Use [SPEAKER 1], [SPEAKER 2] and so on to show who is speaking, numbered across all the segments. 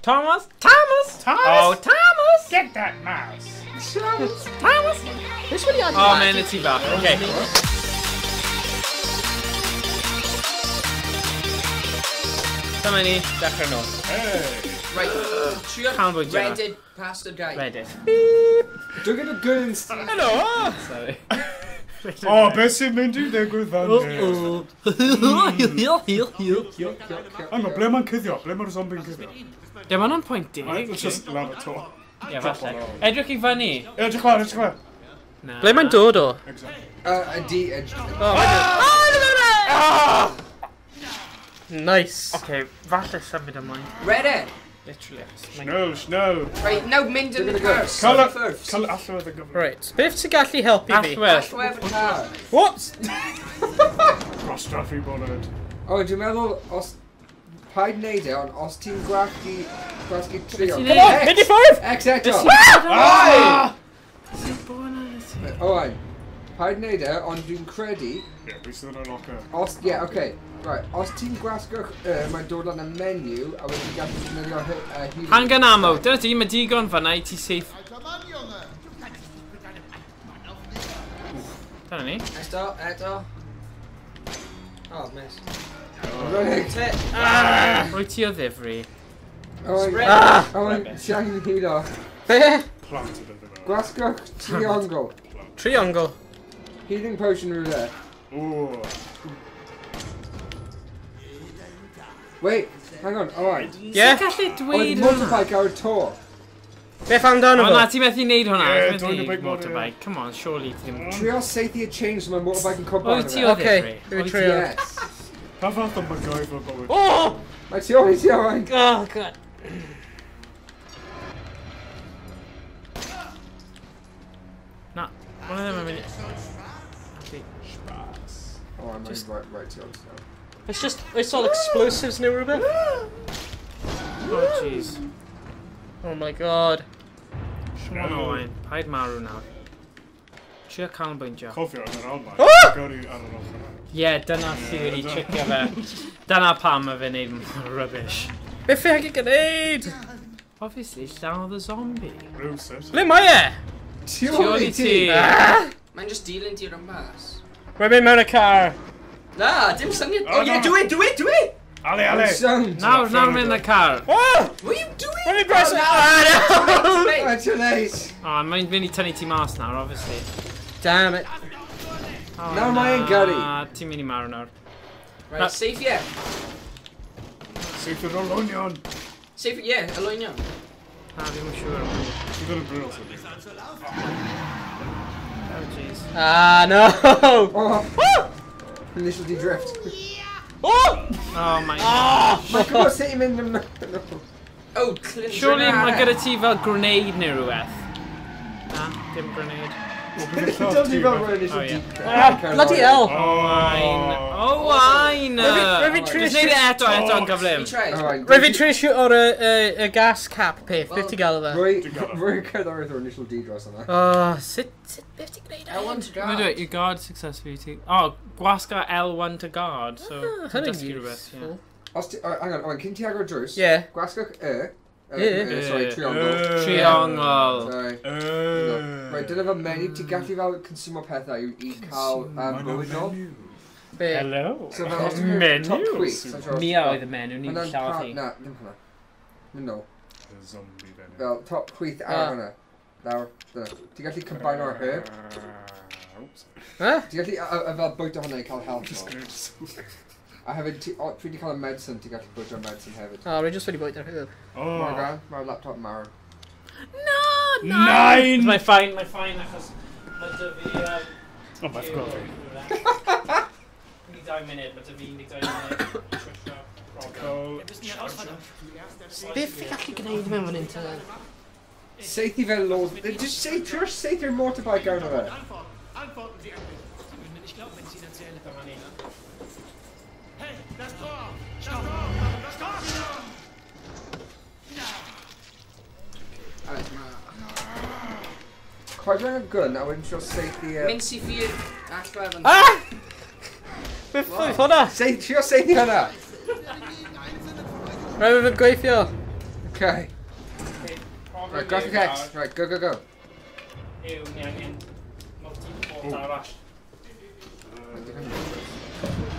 [SPEAKER 1] Thomas! Thomas! Oh, Thomas!
[SPEAKER 2] Get that mouse!
[SPEAKER 1] Thomas!
[SPEAKER 3] This one you
[SPEAKER 1] Oh man, it's back. Okay. Dyma ni, dechrau nhw.
[SPEAKER 4] Right,
[SPEAKER 1] Canolbwyntio na.
[SPEAKER 4] Reddit past the guy.
[SPEAKER 1] Reddit.
[SPEAKER 5] Don't get a gun instead.
[SPEAKER 1] Hello! Sorry.
[SPEAKER 2] O, beth sy'n mynd i'w ddigwydd fan hyn? Hang on, ble mae'n cyddio? Ble mae'r zombi'n cyddio?
[SPEAKER 1] Ie, mae'n pwynt i.
[SPEAKER 2] It's just lan y to.
[SPEAKER 1] Ie, falle. Edrych i fyny.
[SPEAKER 2] Edrych lan, edrych lan.
[SPEAKER 3] Ble mae'n dod o? Nice.
[SPEAKER 1] Okay, falle symud ymlaen.
[SPEAKER 4] Reddit!
[SPEAKER 1] Literally.
[SPEAKER 2] No.
[SPEAKER 4] Right, now mynd yn y car.
[SPEAKER 2] Cael allwedd y gyfer.
[SPEAKER 3] Right, beth sy'n gallu helpu fi?
[SPEAKER 4] Allwedd y car.
[SPEAKER 3] What?
[SPEAKER 2] Cross-traffic boned.
[SPEAKER 5] O, dwi'n meddwl, os... Paid wneud e, ond os ti'n gwasgu trio...
[SPEAKER 1] Come on,
[SPEAKER 3] 55!
[SPEAKER 5] X eto! Owain, paid wneud e, ond dwi'n credu...
[SPEAKER 2] Ie, beth sydd yn y locker?
[SPEAKER 5] Os, okay. Right, os ti'n gwasgu... Mae'n dod lan y menu, a wedyn gallu defnyddio healing...
[SPEAKER 1] Hangen ammo. Dyna ti, mae digon fan'na i ti safe. Dyna ni.
[SPEAKER 4] Eto. Oh, miss.
[SPEAKER 5] Right.
[SPEAKER 1] Rwy ti o ddifri.
[SPEAKER 5] Owain, ti angen hilo.
[SPEAKER 3] Be?
[SPEAKER 2] Planted yn ddigon.
[SPEAKER 5] Gwasgwch triongl.
[SPEAKER 3] Triongl.
[SPEAKER 5] Healing potion rhywle.
[SPEAKER 2] Ooh.
[SPEAKER 5] Wait, hang on, Owain.
[SPEAKER 3] Yeah?
[SPEAKER 1] Gallu
[SPEAKER 5] Oedd
[SPEAKER 1] dweud
[SPEAKER 5] motorbike ar y to.
[SPEAKER 3] Beth amdano
[SPEAKER 1] O
[SPEAKER 3] fo?
[SPEAKER 1] na, ti methu neud hwnna.
[SPEAKER 2] Ie,
[SPEAKER 1] Ti methu
[SPEAKER 2] dwi'n
[SPEAKER 1] neud
[SPEAKER 2] big
[SPEAKER 1] motorbike. Come on, surely ti ddim.
[SPEAKER 5] Trio seithi a change so mae motorbike yn cwmpa
[SPEAKER 1] Wyt ti o
[SPEAKER 3] Okay,
[SPEAKER 1] ddifri?
[SPEAKER 3] dwi'n
[SPEAKER 1] Wyt ti
[SPEAKER 3] trio.
[SPEAKER 5] Yes.
[SPEAKER 2] Pa fath o MacGyver bywyd?
[SPEAKER 3] Oh!
[SPEAKER 5] Mae ti o'n ti Owain.
[SPEAKER 3] Oh, God.
[SPEAKER 1] Na, hwnna ddim yn mynd.
[SPEAKER 5] Oh, I'm right ti o'n ti.
[SPEAKER 3] It's just, it's all explosives neu rhywbeth.
[SPEAKER 1] Oh, jeez.
[SPEAKER 3] Oh my God.
[SPEAKER 1] Come on, Owain. Paid marw nawr. Trio canolbwyntio.
[SPEAKER 2] Cofio yn yr Almaeneg.
[SPEAKER 3] Oh!
[SPEAKER 2] Gyrru ar yr ochr.
[SPEAKER 1] Ie, dyna chi wedi tricio fe. Dyna pam mae fe'n neud rubbish.
[SPEAKER 3] Beth fe hag i gwneud?
[SPEAKER 1] Obviously, llawn o zombie.
[SPEAKER 2] Rwsys.
[SPEAKER 3] Ble mae e?
[SPEAKER 5] Ti
[SPEAKER 1] Tu ôl
[SPEAKER 5] o'n
[SPEAKER 1] i
[SPEAKER 5] ti.
[SPEAKER 1] ti.
[SPEAKER 4] Mae'n just dealing ti rhan bas.
[SPEAKER 3] Mae'n mynd mewn y car.
[SPEAKER 4] Na, dim syniad.
[SPEAKER 2] Oh,
[SPEAKER 4] Oh yeah,
[SPEAKER 2] no.
[SPEAKER 4] do it!
[SPEAKER 2] Ale.
[SPEAKER 5] Sound.
[SPEAKER 1] Nawr mynd y car.
[SPEAKER 3] Oh!
[SPEAKER 4] What are you doing?
[SPEAKER 3] Mae'n mynd bres...
[SPEAKER 5] Right, too late.
[SPEAKER 1] O, mae'n mynd i tynnu ti mas nawr, obviously.
[SPEAKER 3] Damn it.
[SPEAKER 1] Oh,
[SPEAKER 5] Nawr mae'n gyrru.
[SPEAKER 1] Ti'n mynd i marw nawr.
[SPEAKER 4] Right, safe yeah.
[SPEAKER 2] Sydd yn olonion.
[SPEAKER 4] Safe, yeah, aloinio.
[SPEAKER 1] Na, ddim yn siŵr.
[SPEAKER 2] Sydd yn y bril sydd.
[SPEAKER 1] Oh, jeez.
[SPEAKER 3] Ah, no!
[SPEAKER 5] Oh. Initial de-drift.
[SPEAKER 3] Oh!
[SPEAKER 1] Oh, my...
[SPEAKER 5] Mae'n gwybod sut i'n mynd yn...
[SPEAKER 4] Oh, Clint.
[SPEAKER 1] Surely mae gyda ti fel grenade neu rhywbeth. Na, dim grenade.
[SPEAKER 5] Don't you fel rwy'n initial
[SPEAKER 1] Oh, yeah.
[SPEAKER 5] de-drift.
[SPEAKER 3] Bloody hell!
[SPEAKER 1] Owain! Owain!
[SPEAKER 3] Rwy'n trio
[SPEAKER 1] Just neud e eto yn gyflym.
[SPEAKER 3] Rwy'n trio siwt o'r y gas cap peth. Beth ti'n gael o fe?
[SPEAKER 5] Rwy'n cael o'r initial de-drift yna.
[SPEAKER 3] Oh, sut beth ti'n gwneud
[SPEAKER 4] I want to
[SPEAKER 1] Let me do it. You guard successfully. Oh, gwasga L1 to guard. So,
[SPEAKER 3] hynny'n
[SPEAKER 1] dysgu rhywbeth.
[SPEAKER 3] useful.
[SPEAKER 5] Os ti... Hang on, Owain, cyn ti agor drws.
[SPEAKER 3] Ie.
[SPEAKER 5] Gwasgwch
[SPEAKER 3] Sorry,
[SPEAKER 5] triongl.
[SPEAKER 1] Triongl.
[SPEAKER 5] Sorry. Right, dyna fel menu, ti gallu fel consumo pethau i cael bywyd nôl.
[SPEAKER 3] Be?
[SPEAKER 1] Hello.
[SPEAKER 5] So fel os ti'n mynd top chwith.
[SPEAKER 1] Mia oedd y menu, ni'n llawer chi.
[SPEAKER 5] Na, ddim hwnna. Mynd nôl.
[SPEAKER 2] Zombie fenyw.
[SPEAKER 5] Fel top chwith ar hwnna. Nawr, dyna. Ti gallu combine o'r herb.
[SPEAKER 3] Huh?
[SPEAKER 5] Ti gallu fel bwyta hwnna i cael health nôl. A hefyd, pryd i cael y medicine, ti gallu bwyta'r medicine hefyd.
[SPEAKER 3] Oh, rwy'n just wedi bwyta'r hyl.
[SPEAKER 5] Mae'r gran, mae'r laptop marw.
[SPEAKER 1] No!
[SPEAKER 2] Nine!
[SPEAKER 1] Mae'n ffain, achos mae dy fi...
[SPEAKER 2] O, mae'n ffgwrdd fi.
[SPEAKER 1] 12 munud, mae dy fi 12 munud.
[SPEAKER 3] Beth fi gallu gwneud mewn fan hyn?
[SPEAKER 5] Seithi fel loads. Just say, trwy'r seithi'r motorbike arno fe. Quite like a gun, a wedyn trio seithi...
[SPEAKER 4] Mynd si ffyr allwedd yn...
[SPEAKER 3] Ah! Beth hwnna?
[SPEAKER 5] Trio seithi hwnna!
[SPEAKER 3] Rhaid fe gweithio.
[SPEAKER 5] Okay. Right, graphic X. Right, go, go, go.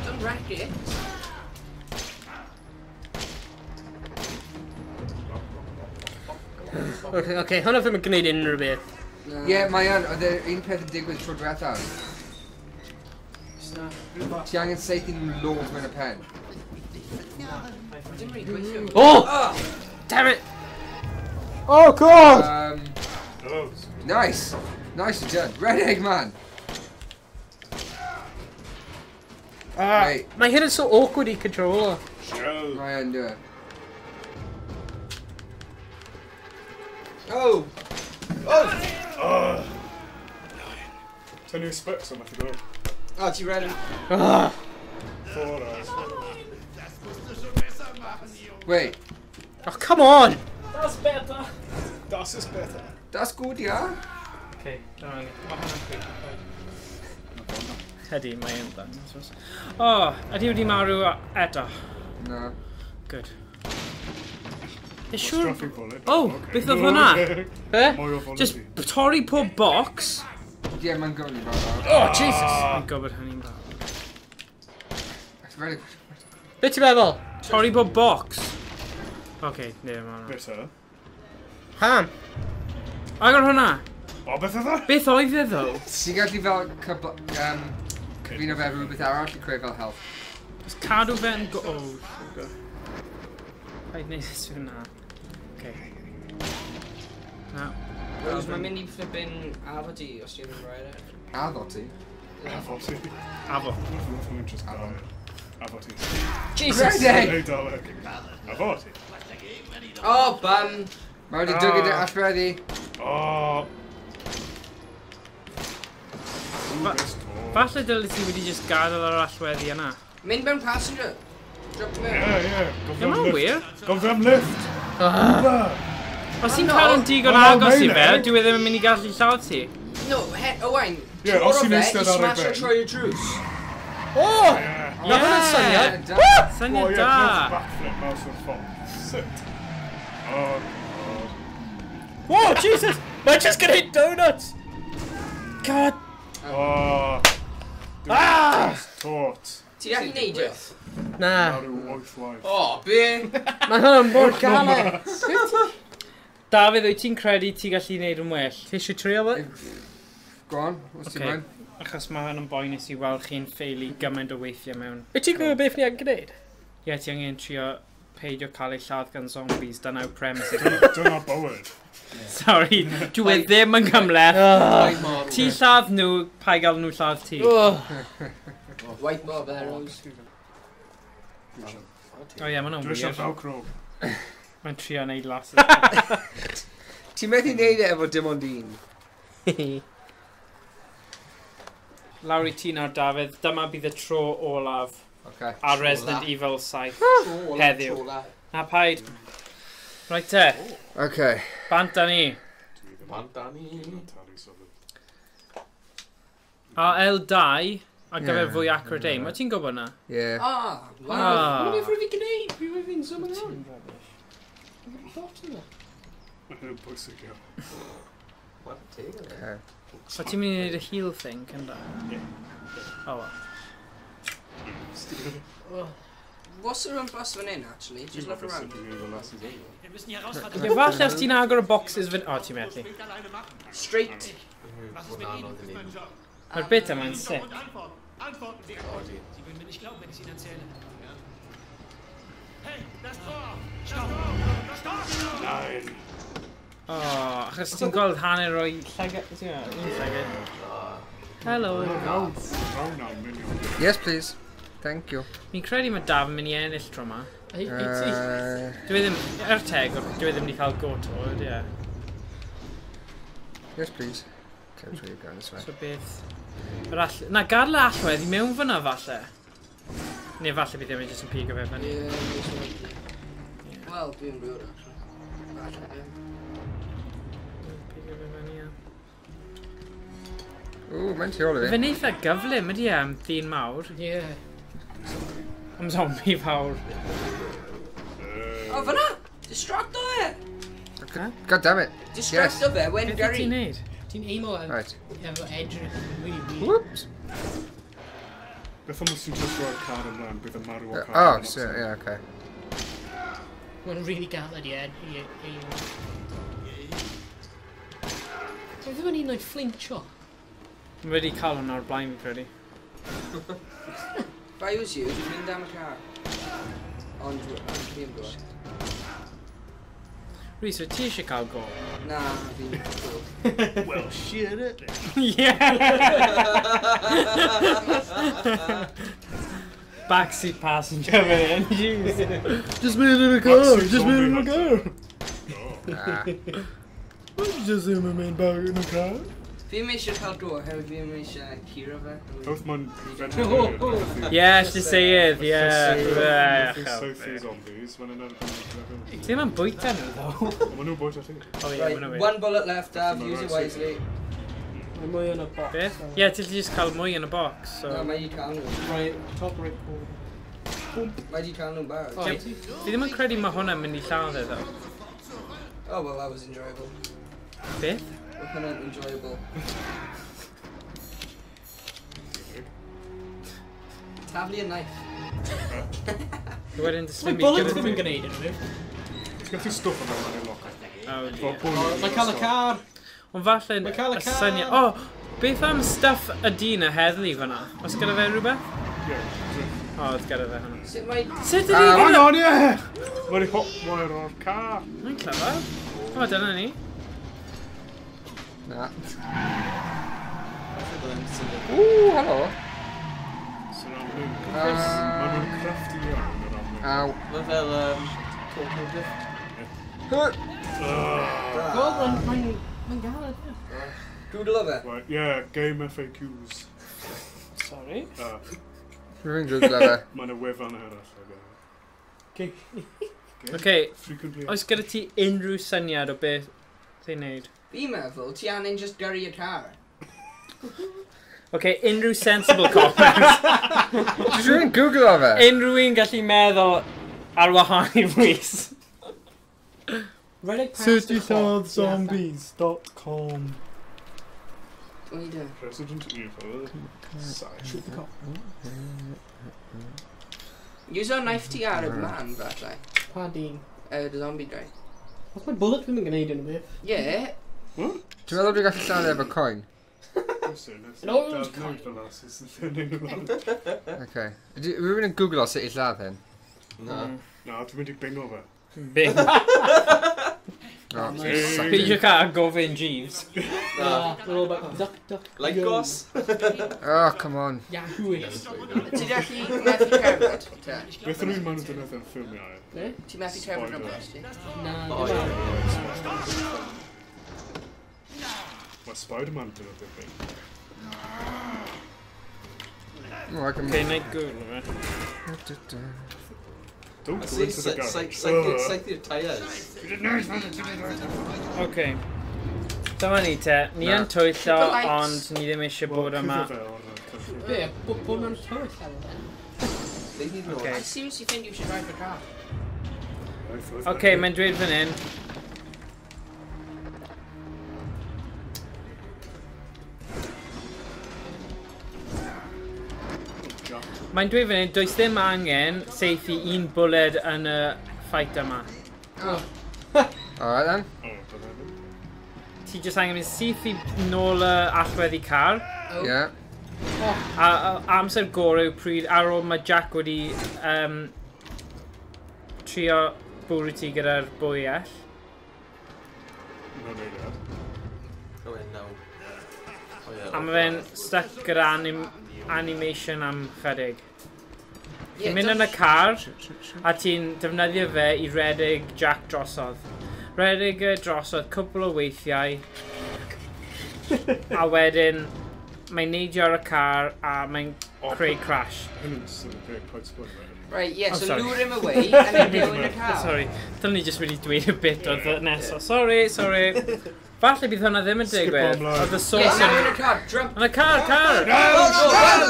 [SPEAKER 4] Don't wreck it.
[SPEAKER 3] Okay, hwnna ddim yn gwneud unrhyw beth.
[SPEAKER 5] Ie, mae yn. Oedd un peth yn digwydd tro diwethaf. Ti angen seithi nhw'n loads mewn y pen.
[SPEAKER 3] Oh! Damn it! Oh god!
[SPEAKER 5] Nice! Nicely done. Red egg man! Right.
[SPEAKER 3] Mae hyn yn so awkward I controller.
[SPEAKER 5] Mae yn do it.
[SPEAKER 4] Oh!
[SPEAKER 2] Turn your specs on, I have to go.
[SPEAKER 4] Oh, ti ready?
[SPEAKER 2] 4 hours.
[SPEAKER 5] Wait.
[SPEAKER 3] Oh, come on!
[SPEAKER 1] That's better.
[SPEAKER 2] Das ist better.
[SPEAKER 5] That's good, yeah?
[SPEAKER 1] Okay, mae hwnna'n gweithio.
[SPEAKER 3] Ydy, mae yn dan.
[SPEAKER 1] Oh, ydy wedi marw eto?
[SPEAKER 5] No.
[SPEAKER 1] Good. Siwr...
[SPEAKER 2] Traffic bullet.
[SPEAKER 1] Oh, beth oedd hwnna?
[SPEAKER 3] Be?
[SPEAKER 1] Just torri pob box?
[SPEAKER 5] Ie, mae'n gwybod ni about that.
[SPEAKER 3] Oh, Jesus!
[SPEAKER 1] Mae'n gwybod hynny'n braf.
[SPEAKER 5] It's very...
[SPEAKER 3] Be ti'n meddwl?
[SPEAKER 1] Torri pob box? Okay, ne, mae'n...
[SPEAKER 2] Better.
[SPEAKER 3] Ham?
[SPEAKER 1] Agor hwnna?
[SPEAKER 2] O, beth oedd o?
[SPEAKER 1] Beth oedd e ddo?
[SPEAKER 5] Ti'n gallu fel cyflwyno fe rhywbeth arall I creu fel health.
[SPEAKER 1] Just cadw fe yn go... Oh, sugar. Paid neud this for na. Okay. Na.
[SPEAKER 4] Rose, mae'n mynd I flippin' afo ti os ti'n rhaid e.
[SPEAKER 5] Addo ti?
[SPEAKER 2] Afo ti.
[SPEAKER 1] Afo.
[SPEAKER 2] Afo ti.
[SPEAKER 3] Jesus!
[SPEAKER 5] Ready!
[SPEAKER 2] Afo ti.
[SPEAKER 4] Oh, bam!
[SPEAKER 5] Mae wedi dwgyd e allweddi.
[SPEAKER 2] O.
[SPEAKER 1] Falle dylai ti wedi just gadael ar allweddi yna.
[SPEAKER 4] Mynd mewn passenger. Drop mewn.
[SPEAKER 2] Ie.
[SPEAKER 1] Ie, mae'n wir.
[SPEAKER 2] Gofio am lift.
[SPEAKER 1] Os ti'n cael yn digon agos I fe, dwi ddim yn mynd I gallu lladd ti.
[SPEAKER 4] No, Owain.
[SPEAKER 2] Ie, os ti'n eistedd ar ei ben.
[SPEAKER 4] Troi y drws.
[SPEAKER 3] Oh! Mae hwnna'n syniad.
[SPEAKER 1] Syniad da.
[SPEAKER 2] Backflip mouse o'r ffôn. Sit. Oh.
[SPEAKER 3] Whoa, Jesus! Mae'n just gonna hit donuts! God!
[SPEAKER 2] Oh.
[SPEAKER 3] Ah!
[SPEAKER 2] Taught.
[SPEAKER 4] Ti gallu neud o?
[SPEAKER 3] Na.
[SPEAKER 4] Oh, be?
[SPEAKER 3] Mae hwnna'n mor galed.
[SPEAKER 1] Dafydd, wyt ti'n credu ti gallu gwneud yn well? Ti eisiau trio fe?
[SPEAKER 5] Go on, os ti'n mynd.
[SPEAKER 1] Achos mae hwn yn boenus I weld chi'n ffeili gymaint o weithiau mewn.
[SPEAKER 3] Wyt ti'n gwybod beth ni angen gwneud?
[SPEAKER 1] Ie, ti angen trio peidio cael ei lladd gan zombies, dyna'r premise.
[SPEAKER 2] Dyna bywyd.
[SPEAKER 1] Sorry, dwi ddim yn gymleth. Ti lladd nhw, pa I gael nhw lladd ti.
[SPEAKER 4] White Bob arrows.
[SPEAKER 1] O ie, ma'n
[SPEAKER 2] Dwi eisiau
[SPEAKER 1] wir.
[SPEAKER 2] Velcro.
[SPEAKER 1] Mae'n trio neud las.
[SPEAKER 5] Ti'n methu neud e efo dim ond un.
[SPEAKER 1] Lawr I ti nawr, Dafydd. Dyma bydd y tro olaf
[SPEAKER 5] Okay.
[SPEAKER 1] a Resident Evil 7 heddiw. Na paid. Right te,
[SPEAKER 5] Okay.
[SPEAKER 1] bant da ni. A L2 ar gyfer fwy accurate aim. O ti'n gwybod na?
[SPEAKER 5] Yeah.
[SPEAKER 4] Ah, wow.
[SPEAKER 1] Ah.
[SPEAKER 4] What fi gwneud? Fi fi'n symud iawn.
[SPEAKER 2] Bwysig iawn.
[SPEAKER 5] Okay.
[SPEAKER 1] O ti'n mynd I wneud y heal thing, cynda? O, wel.
[SPEAKER 4] What's the run bus fan in, actually? Just look around.
[SPEAKER 1] Ie, falle os ti'n agor y boxes fyn... O, ti'n methu.
[SPEAKER 4] Straight.
[SPEAKER 1] Mae'r bit yma'n sick. O, achos ti'n gweld hanner o'i llygad... Un llygad. Hello.
[SPEAKER 5] Yes, please. Thank you.
[SPEAKER 1] Fi'n credu mae Daf yn mynd I ennill tro yma. Dwi ddim... teg, dwi ddim wedi cael go to, ie.
[SPEAKER 5] Yes, please. Okay, I'm sure you're going this way.
[SPEAKER 1] So beth... Na, gadael y allwedd I mewn fyna falle. Neu falle bydd ddim yn jyst yn pigo fe fyny.
[SPEAKER 4] Well, dwi'n rwyr, actually.
[SPEAKER 1] Pigo fe fyny, ie.
[SPEAKER 5] Ooh, mae'n tu ôl I
[SPEAKER 1] Fe
[SPEAKER 5] fi.
[SPEAKER 1] neitha gyflym ydi am ddyn mawr.
[SPEAKER 3] Ie.
[SPEAKER 1] Am zombie fawr.
[SPEAKER 4] Oh, fyna! Distracto e!
[SPEAKER 5] God damn it.
[SPEAKER 4] Distract o fe, when
[SPEAKER 1] Beth
[SPEAKER 4] Gary.
[SPEAKER 1] ti'n neud?
[SPEAKER 3] Ti'n aimo
[SPEAKER 5] Right.
[SPEAKER 3] efo edge yn really weird.
[SPEAKER 5] Whoops.
[SPEAKER 2] Beth am os ti'n just roi'r car ymlaen, bydd y marw o'r car.
[SPEAKER 5] Oh, so, yeah, okay.
[SPEAKER 3] Mae'n really galed i aimo. Mae ddim yn un oed Flint sio.
[SPEAKER 1] Mae wedi cael hwnna o'r blaen fi, credu.
[SPEAKER 4] If I was you, you'd mynd am y car. Ond fi'n gwybod.
[SPEAKER 1] Rhys, wyt ti eisiau cael go?
[SPEAKER 4] Na, fi'n gwybod.
[SPEAKER 2] Well, shit it.
[SPEAKER 1] Yeah! Backseat passenger, man. Jeez.
[SPEAKER 2] Just made it a car. Just made it a car.
[SPEAKER 5] Ah.
[SPEAKER 2] Just in my main bag in a car.
[SPEAKER 4] Fi'n eisiau cael go, hefyd fi'n eisiau curo fe.
[SPEAKER 2] Both man.
[SPEAKER 1] Yeah, just say it, yeah.
[SPEAKER 2] Sophie zombies. Mae'n yna'n
[SPEAKER 1] Ti ddim yn bwyta nhw, ddo.
[SPEAKER 2] Mae nhw'n bwyd at ti.
[SPEAKER 1] Oh, yeah,
[SPEAKER 4] Right,
[SPEAKER 1] ma' nhw
[SPEAKER 4] one bullet left, Dav, use it wisely.
[SPEAKER 3] Mae mwy yn y box.
[SPEAKER 1] Beth? Ie, ti'n just cael mwy yn y box, so...
[SPEAKER 4] Na, mae i cael nhw.
[SPEAKER 3] Right, top right corner.
[SPEAKER 4] Mae i cael nhw'n barod.
[SPEAKER 3] Oh,
[SPEAKER 1] Fi ddim yn credu mae hwnna'n mynd i lladd ddo.
[SPEAKER 4] Oh, well, that was enjoyable.
[SPEAKER 1] Beth?
[SPEAKER 4] Oedd hwnna'n enjoyable. Taflu a knife.
[SPEAKER 1] Wedyn,
[SPEAKER 3] Mae bullets ddim yn gwneud yn nhw.
[SPEAKER 2] Ti'n gallu stwff yna yn y lock.
[SPEAKER 3] Mae cael y car.
[SPEAKER 1] Ond falle...
[SPEAKER 3] Mae cael y car.
[SPEAKER 1] syniad- O! Beth am stuff y dyn a heddlu fyna? Os gyda fe rhywbeth?
[SPEAKER 2] Ie.
[SPEAKER 1] O, oedd gyda fe hwnna.
[SPEAKER 4] Sut mae...
[SPEAKER 1] Sut ydi
[SPEAKER 2] Hang
[SPEAKER 1] gyda...
[SPEAKER 2] on, yeah! Mae'n hotwire o'r car.
[SPEAKER 1] Mae'n clever. O, dyna ni.
[SPEAKER 5] Nah. Ooh, hello.
[SPEAKER 2] Sy'n amlwg. Mae nhw'n crafty iawn yr amlwg.
[SPEAKER 5] Ow.
[SPEAKER 6] Mae fel total drift.
[SPEAKER 3] God, mae'n galed.
[SPEAKER 4] Doodle o fe.
[SPEAKER 2] Right, yeah, game FAQs.
[SPEAKER 1] Sorry.
[SPEAKER 5] Rwy'n Google fe.
[SPEAKER 2] Mae'n y wefan arall.
[SPEAKER 1] Okay,
[SPEAKER 2] Frequently.
[SPEAKER 1] oes gyda ti unrhyw syniad o beth ti'n neud?
[SPEAKER 4] Fi'n meddwl, ti angen just gyrru y car.
[SPEAKER 1] Okay, unrhyw sensible comments.
[SPEAKER 5] Just rwy'n Google o fe.
[SPEAKER 1] Unrhyw un gallu meddwl ar wahân i Rhys.
[SPEAKER 2] CertifiedZombies.com
[SPEAKER 4] What are you doing?
[SPEAKER 2] Resident Evil.
[SPEAKER 3] Shoot the cop.
[SPEAKER 4] Use o'r knife ti ar y man, falle.
[SPEAKER 3] Pa dyn.
[SPEAKER 4] The zombie guy.
[SPEAKER 3] Os mae bullet ddim yn gwneud yn nhw.
[SPEAKER 4] Yeah.
[SPEAKER 2] What?
[SPEAKER 5] Dwi'n meddwl dwi'n gallu lladd efo coin.
[SPEAKER 3] No, it's kind.
[SPEAKER 5] Okay. Rwy'n Google o sut i lladd hyn.
[SPEAKER 6] Na.
[SPEAKER 2] Na, dwi'n mynd i bingo fe.
[SPEAKER 1] Bing.
[SPEAKER 5] Oh,
[SPEAKER 1] Peidiwch â gofyn Jeeves.
[SPEAKER 6] Na.
[SPEAKER 3] We're all about duck, duck.
[SPEAKER 6] Like gos.
[SPEAKER 5] Oh, come on.
[SPEAKER 3] Yahoo it.
[SPEAKER 4] Ti gallu methu cerdded? Te.
[SPEAKER 2] Beth yn un maen nhw'n defnyddio'n ffilmiau?
[SPEAKER 4] Ti methu cerdded am bwys ti?
[SPEAKER 3] Na,
[SPEAKER 6] Oh, yeah.
[SPEAKER 2] Mae Spider-Man defnyddio fi.
[SPEAKER 5] Oh, I can...
[SPEAKER 1] Okay, na i gwrdd fe.
[SPEAKER 2] Don't
[SPEAKER 6] I
[SPEAKER 2] go
[SPEAKER 6] see
[SPEAKER 2] into the garage.
[SPEAKER 6] saethu'r tyres.
[SPEAKER 1] Okay. Dyma ni te, ni
[SPEAKER 5] Na.
[SPEAKER 1] yn twyllo,
[SPEAKER 4] Triple lights.
[SPEAKER 1] ond ni ddim eisiau bod yma.
[SPEAKER 3] Be, bod mewn tywyll ar y
[SPEAKER 6] They need no.
[SPEAKER 1] Okay.
[SPEAKER 4] I seriously think you should drive the car.
[SPEAKER 1] Okay, mae'n dweud fan hyn. Mae'n dweud fan hyn, does ddim angen seithi un bwled yn y fight yma.
[SPEAKER 5] Alright then.
[SPEAKER 1] Ti jyst angen mynd syth i nôl y allwedd i car.
[SPEAKER 5] Yeah.
[SPEAKER 1] A amser gore yw pryd ar ôl mae Jack wedi trio bwrw ti gyda'r bwyell.
[SPEAKER 2] No, no, no.
[SPEAKER 6] Oh, wait, no. Oh, yeah.
[SPEAKER 1] A mae fe'n stuck gyda animation am chydig. Ti'n mynd yn y car a ti'n defnyddio fe i redeg Jack drosodd. Redeg drosodd cwbl o weithiau a wedyn mae'n neidio ar y car a mae'n creu crash.
[SPEAKER 2] Hynny'n sort of great quite spoiled, right?
[SPEAKER 4] Right, yeah,
[SPEAKER 1] Oh,
[SPEAKER 4] so
[SPEAKER 1] sorry.
[SPEAKER 4] lure him away and then go in the car.
[SPEAKER 1] Sorry, dylwn ni jyst wedi dweud y bit oedd nesaf. Sorry. Falle bydd hwnna ddim yn digwydd.
[SPEAKER 2] ymlaen.
[SPEAKER 1] Oedd y
[SPEAKER 4] Yeah,
[SPEAKER 1] source
[SPEAKER 4] now
[SPEAKER 1] yn...
[SPEAKER 4] in the car, jump.
[SPEAKER 1] Yn y car!
[SPEAKER 4] No,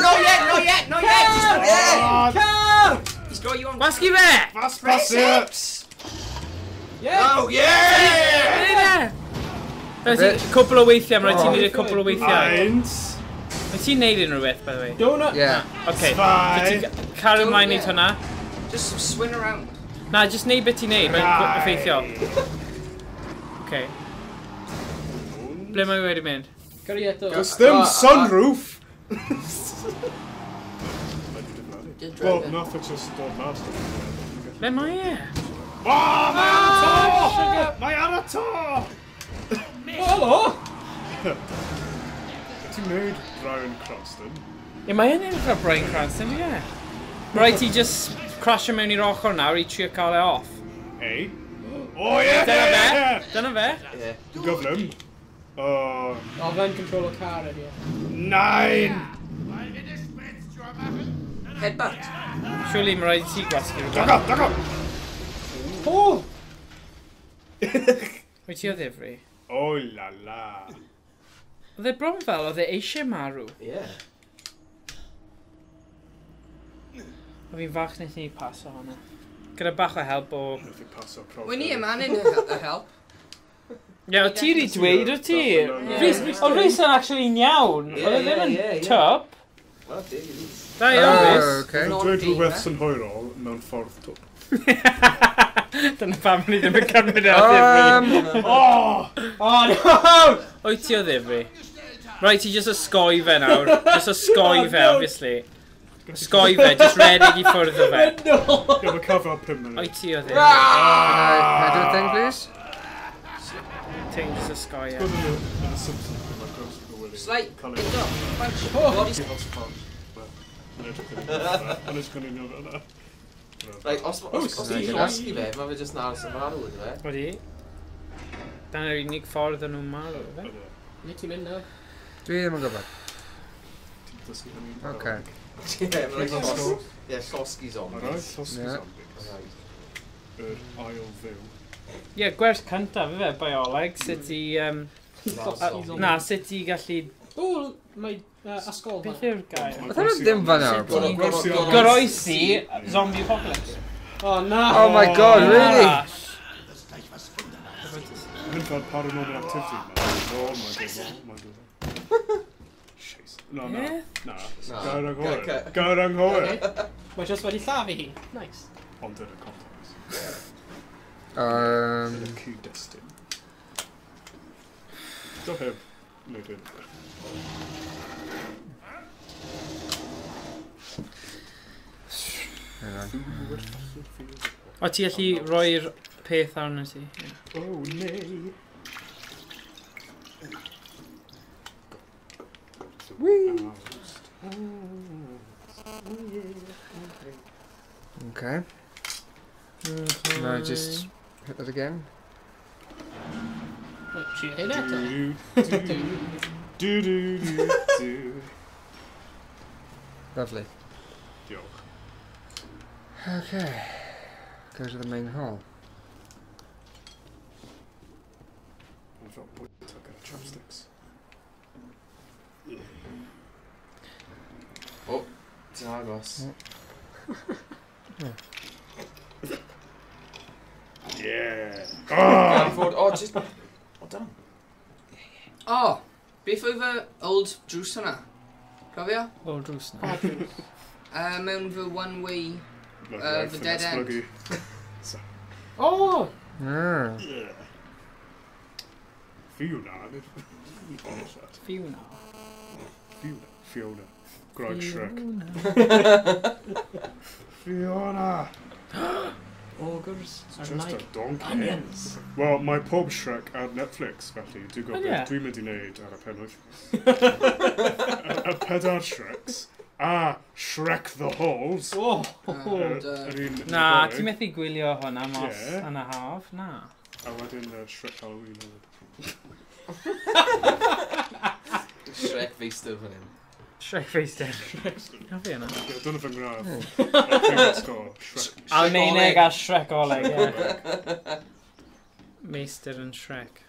[SPEAKER 4] not yet. He's got you on.
[SPEAKER 1] Gwasgu fe!
[SPEAKER 2] Fast it!
[SPEAKER 6] Oh, yeah!
[SPEAKER 1] Cwbl o weithiau, mae rhaid ti'n neud y cwbl o weithiau.
[SPEAKER 2] Eins.
[SPEAKER 1] Mae ti'n neud unrhyw beth, by the way?
[SPEAKER 3] Donut!
[SPEAKER 5] Yeah.
[SPEAKER 1] Oce,
[SPEAKER 2] Zwei.
[SPEAKER 1] ti'n cario ymlaen neud hwnna?
[SPEAKER 4] Just swing around.
[SPEAKER 1] Na, just neud beth ti'n neud, mae'n effeithiol. Oce. Ble mae wedi mynd?
[SPEAKER 3] Gyrru eto.
[SPEAKER 2] Does dim sunroof. Wel, nath o just dod mas.
[SPEAKER 1] Ble mae e?
[SPEAKER 2] O, mae ar y to! Mae ar y to!
[SPEAKER 3] Helo!
[SPEAKER 2] Ti'n neud Brian Cranston?
[SPEAKER 1] Ie, mae e'n ei fel Brian Cranston, ie. Mae rhaid ti just crasio mewn i'r ochr nawr i trio cael e off.
[SPEAKER 2] Ei? O, ie!
[SPEAKER 1] Dyna fe? Dyna fe?
[SPEAKER 6] Ie.
[SPEAKER 2] Dwi'n gyflym.
[SPEAKER 3] Owain control o car ydi.
[SPEAKER 2] 9!
[SPEAKER 4] Headbutt.
[SPEAKER 1] Surely mae rhaid ti gwasgu rhywbeth.
[SPEAKER 2] Dago, dago!
[SPEAKER 3] O!
[SPEAKER 1] Wyt ti o ddifri?
[SPEAKER 2] O la la.
[SPEAKER 1] Oedd e bron fel, oedd e eisiau marw.
[SPEAKER 6] Ie.
[SPEAKER 1] A fi'n fach nes ni paso hwnna. Gyda bach o help o...
[SPEAKER 2] Nath i paso profi.
[SPEAKER 4] We need a man in the help.
[SPEAKER 1] Ie, o ti wedi dweud o ti?
[SPEAKER 2] Ie.
[SPEAKER 1] O Rhys yn actually iawn.
[SPEAKER 6] Ie,
[SPEAKER 1] Oedd e ddim
[SPEAKER 6] ie,
[SPEAKER 1] yn
[SPEAKER 6] ie.
[SPEAKER 1] top.
[SPEAKER 6] Wel, dig i Rhys.
[SPEAKER 1] Da iawn, Rhys.
[SPEAKER 5] Okay.
[SPEAKER 2] Dwi'n dweud rhywbeth sy'n hwyrol mewn ffordd twp.
[SPEAKER 1] Dyna pam ni ddim yn cymryd e o ddifri. O no! Wyt ti o ddifri? Right, ti just osgoi fe nawr. Just osgoi fe, obviously. Osgoi fe, just redig i ffwrdd o fe.
[SPEAKER 3] No!
[SPEAKER 2] Ie, mae cafod 5 munud.
[SPEAKER 1] Wyt ti o ddifri?
[SPEAKER 5] Can I do a thing, please?
[SPEAKER 1] Ti'n just osgoi e.
[SPEAKER 2] Gwyd yn y Simpsons, mae'n gros o Willie.
[SPEAKER 4] Slide.
[SPEAKER 2] Cael ei-
[SPEAKER 4] Pick up. Punch.
[SPEAKER 3] Oh.
[SPEAKER 4] Body.
[SPEAKER 2] House of Fun. Wel, yn edrych yn ei- yn edrych yn ei nofio yna.
[SPEAKER 6] Right, os ti'n llosgu fe, mae fe jyst nawr sy'n farw, ydy fe?
[SPEAKER 1] Wedi? Dyna'r unig ffordd yn nhw'n marw, fe?
[SPEAKER 3] Ni ti'n mynd nawr?
[SPEAKER 5] Dwi ddim yn gwybod.
[SPEAKER 2] Ti'n dysgu hynny.
[SPEAKER 5] Okay.
[SPEAKER 6] Ie, mae'n llosgu. Ie, llosgu zombies.
[SPEAKER 2] Alright, llosgu
[SPEAKER 5] Ie.
[SPEAKER 2] zombies.
[SPEAKER 6] Alright.
[SPEAKER 2] Yr ail fyw.
[SPEAKER 1] Ie, gwers cyntaf, fe, bioleg, sut i... Na, sut i gallu...
[SPEAKER 3] O, mae asgol
[SPEAKER 1] Beth
[SPEAKER 3] ma.
[SPEAKER 1] yw'r gair?
[SPEAKER 5] Oedd hwnna ddim fan awr.
[SPEAKER 2] Goroesi ar-
[SPEAKER 1] Goroesi zombie apocalypse.
[SPEAKER 3] O na!
[SPEAKER 5] Oh my god, really?
[SPEAKER 2] Hyn fel paranormal activity. Oh my god. Jeez. No, no.
[SPEAKER 1] Ie?
[SPEAKER 2] Na.
[SPEAKER 6] Na.
[SPEAKER 2] Gair anghywir.
[SPEAKER 6] Ga-
[SPEAKER 2] Gair anghywir.
[SPEAKER 3] Okay. Mae jyst wedi llafu hi. Nice.
[SPEAKER 2] Ond yn y context.
[SPEAKER 5] Um,
[SPEAKER 2] Cyd-destun. Do heb. Neu dyn.
[SPEAKER 5] hang on.
[SPEAKER 1] O, ti allu roi'r peth arno ti? Ie.
[SPEAKER 2] Oh, nei.
[SPEAKER 5] Okay. Can I just hit that again?
[SPEAKER 3] Ti'n hyn eto?
[SPEAKER 2] Do.
[SPEAKER 5] Lovely.
[SPEAKER 2] Diolch.
[SPEAKER 5] Okay. Go to the main hall.
[SPEAKER 2] Mae'n fel bwyta gyda chopsticks.
[SPEAKER 6] O, ti'n agos.
[SPEAKER 2] Yeah.
[SPEAKER 6] Gary Ford, o, just... O, dan.
[SPEAKER 4] Oh, beth oedd y old drws hwnna? Cofio?
[SPEAKER 1] O, drws na.
[SPEAKER 4] Mewn fy one-way... the dead end.
[SPEAKER 3] O!
[SPEAKER 5] Ah.
[SPEAKER 2] Yeah. Fiona.
[SPEAKER 1] Fiona.
[SPEAKER 2] Fiona. Gwraig Shrek. Fiona.
[SPEAKER 3] Ogres
[SPEAKER 2] It's
[SPEAKER 3] are
[SPEAKER 2] just a
[SPEAKER 3] like
[SPEAKER 2] donkey.
[SPEAKER 3] onions.
[SPEAKER 2] Well, mae pob Shrek ar Netflix, felly dwi'n gwybod
[SPEAKER 1] O, ie.
[SPEAKER 2] beth dwi'n mynd i wneud ar y penwyth. Y pedar Shreks. A Shrek the Halls.
[SPEAKER 3] O!
[SPEAKER 4] And,
[SPEAKER 2] Yr un
[SPEAKER 1] Na,
[SPEAKER 2] Nadolig.
[SPEAKER 1] ti'n methu gwylio hwnna mas
[SPEAKER 2] Ie.
[SPEAKER 1] yn y haf? Na.
[SPEAKER 2] A wedyn Shrek Halloween hefyd.
[SPEAKER 6] Shrek feistr fan hyn.
[SPEAKER 1] Shrek face down. Na fi yna.
[SPEAKER 2] Ie, dyna fy ngraf. Ar pryd sgôr. Shrek.
[SPEAKER 1] Almaeneg a Shrek oleg, ie. Meistr yn Shrek.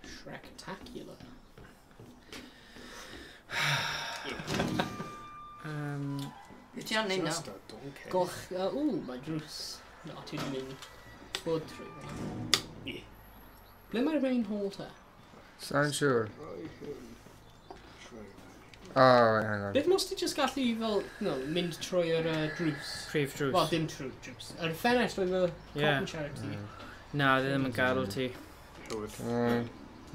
[SPEAKER 3] Shrek-tacular.
[SPEAKER 4] Beth ti'n neud nawr?
[SPEAKER 2] Just a donkey.
[SPEAKER 3] Goch... Ww, mae drws. No, ti wedi mynd Bod trwy. Ble mae'r main hall ta?
[SPEAKER 5] Sa'n siŵr. Oh, hang on.
[SPEAKER 3] Beth mos ti just gallu fel, no, mynd trwy'r drws?
[SPEAKER 1] Prif drws.
[SPEAKER 3] Wel, dim trwy drws. Yr ffenest oedd fel
[SPEAKER 1] Ie.
[SPEAKER 3] cotton shirt ti.
[SPEAKER 1] Na, di ddim yn gadw ti.
[SPEAKER 2] Hywyd.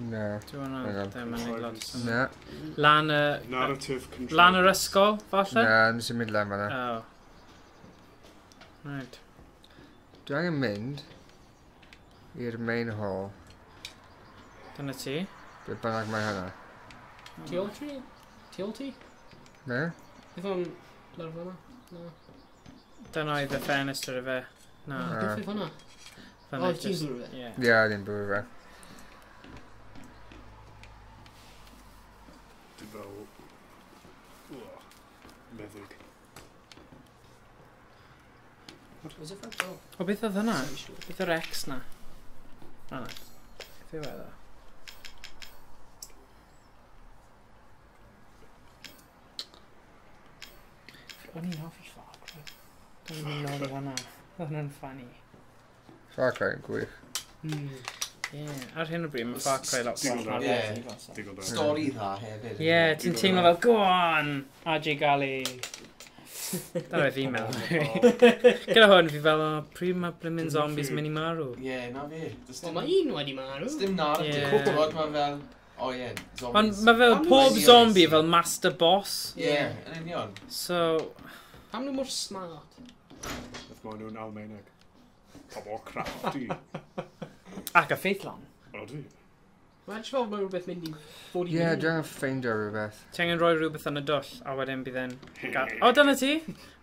[SPEAKER 5] No.
[SPEAKER 1] Dwi'n
[SPEAKER 5] Hang on.
[SPEAKER 1] ddim yn ei lot.
[SPEAKER 5] Na.
[SPEAKER 1] Lan y...
[SPEAKER 2] Narrative control.
[SPEAKER 1] Lan yr ysgol, falle?
[SPEAKER 5] Na, nes i'n mynd lan fan'na.
[SPEAKER 1] Oh. Right.
[SPEAKER 5] Dwi angen mynd i'r main hall.
[SPEAKER 1] Dyna ti.
[SPEAKER 5] Be bynnag mae hynna.
[SPEAKER 3] Ti ôl ti? Ti ôl ti?
[SPEAKER 5] Ne?
[SPEAKER 3] Beth o'n lawr fan'na? No.
[SPEAKER 1] Dyna oedd y ffenestr y fe. Na.
[SPEAKER 3] Beth oedd fan'na?
[SPEAKER 1] Dyna
[SPEAKER 3] O, ti'n
[SPEAKER 1] jyst-
[SPEAKER 3] bwrw fe?
[SPEAKER 1] Ie.
[SPEAKER 5] Ie, dim bwyd fe.
[SPEAKER 2] Dwi fel... Meddyg.
[SPEAKER 4] Was it front door?
[SPEAKER 1] O, beth oedd hynna? Beth o'r X na? O, na. Beth yw e dda? O'n i'n hoffi Far Cry. Dwi'n mynd nôl o hwnna. Oedd hwnna'n funny.
[SPEAKER 5] Far Cry yn gwych.
[SPEAKER 1] Ie, ar hyn o bryd mae Far Cry lot
[SPEAKER 2] Digon
[SPEAKER 1] gwell
[SPEAKER 2] da.
[SPEAKER 1] na'r
[SPEAKER 6] Ie.
[SPEAKER 1] beth.
[SPEAKER 2] Digon da.
[SPEAKER 6] Stori dda hefyd.
[SPEAKER 1] Ie, ti'n teimlo fel, go on! AJ Gali. Dyna fi meddwl. Gyda hwn, fi fel, o, pryd mae blimyn zombies yn mynd i marw.
[SPEAKER 6] Ie, na fi.
[SPEAKER 3] Wel, mae un wedi marw.
[SPEAKER 6] Does dim narrative.
[SPEAKER 1] Ie.
[SPEAKER 6] Ti'n gwybod, mae fel... O ie, zombies.
[SPEAKER 1] Ond mae fel
[SPEAKER 3] Am
[SPEAKER 1] pob
[SPEAKER 6] Ie.
[SPEAKER 1] zombie fel master boss.
[SPEAKER 6] Ie, yn union.
[SPEAKER 1] So,
[SPEAKER 3] Pam nhw mor smart?
[SPEAKER 2] Beth mae nhw'n Almaeneg. Pobl crafty.
[SPEAKER 1] ac a ffeithlon.
[SPEAKER 2] O di.
[SPEAKER 3] Mae'n fel mae rhywbeth mynd i fod i
[SPEAKER 5] Ie, dwi angen ffeindio rhywbeth.
[SPEAKER 1] Ti angen rhoi rhywbeth yn y dwll, a wedyn bydd e'n... O, dyna ti?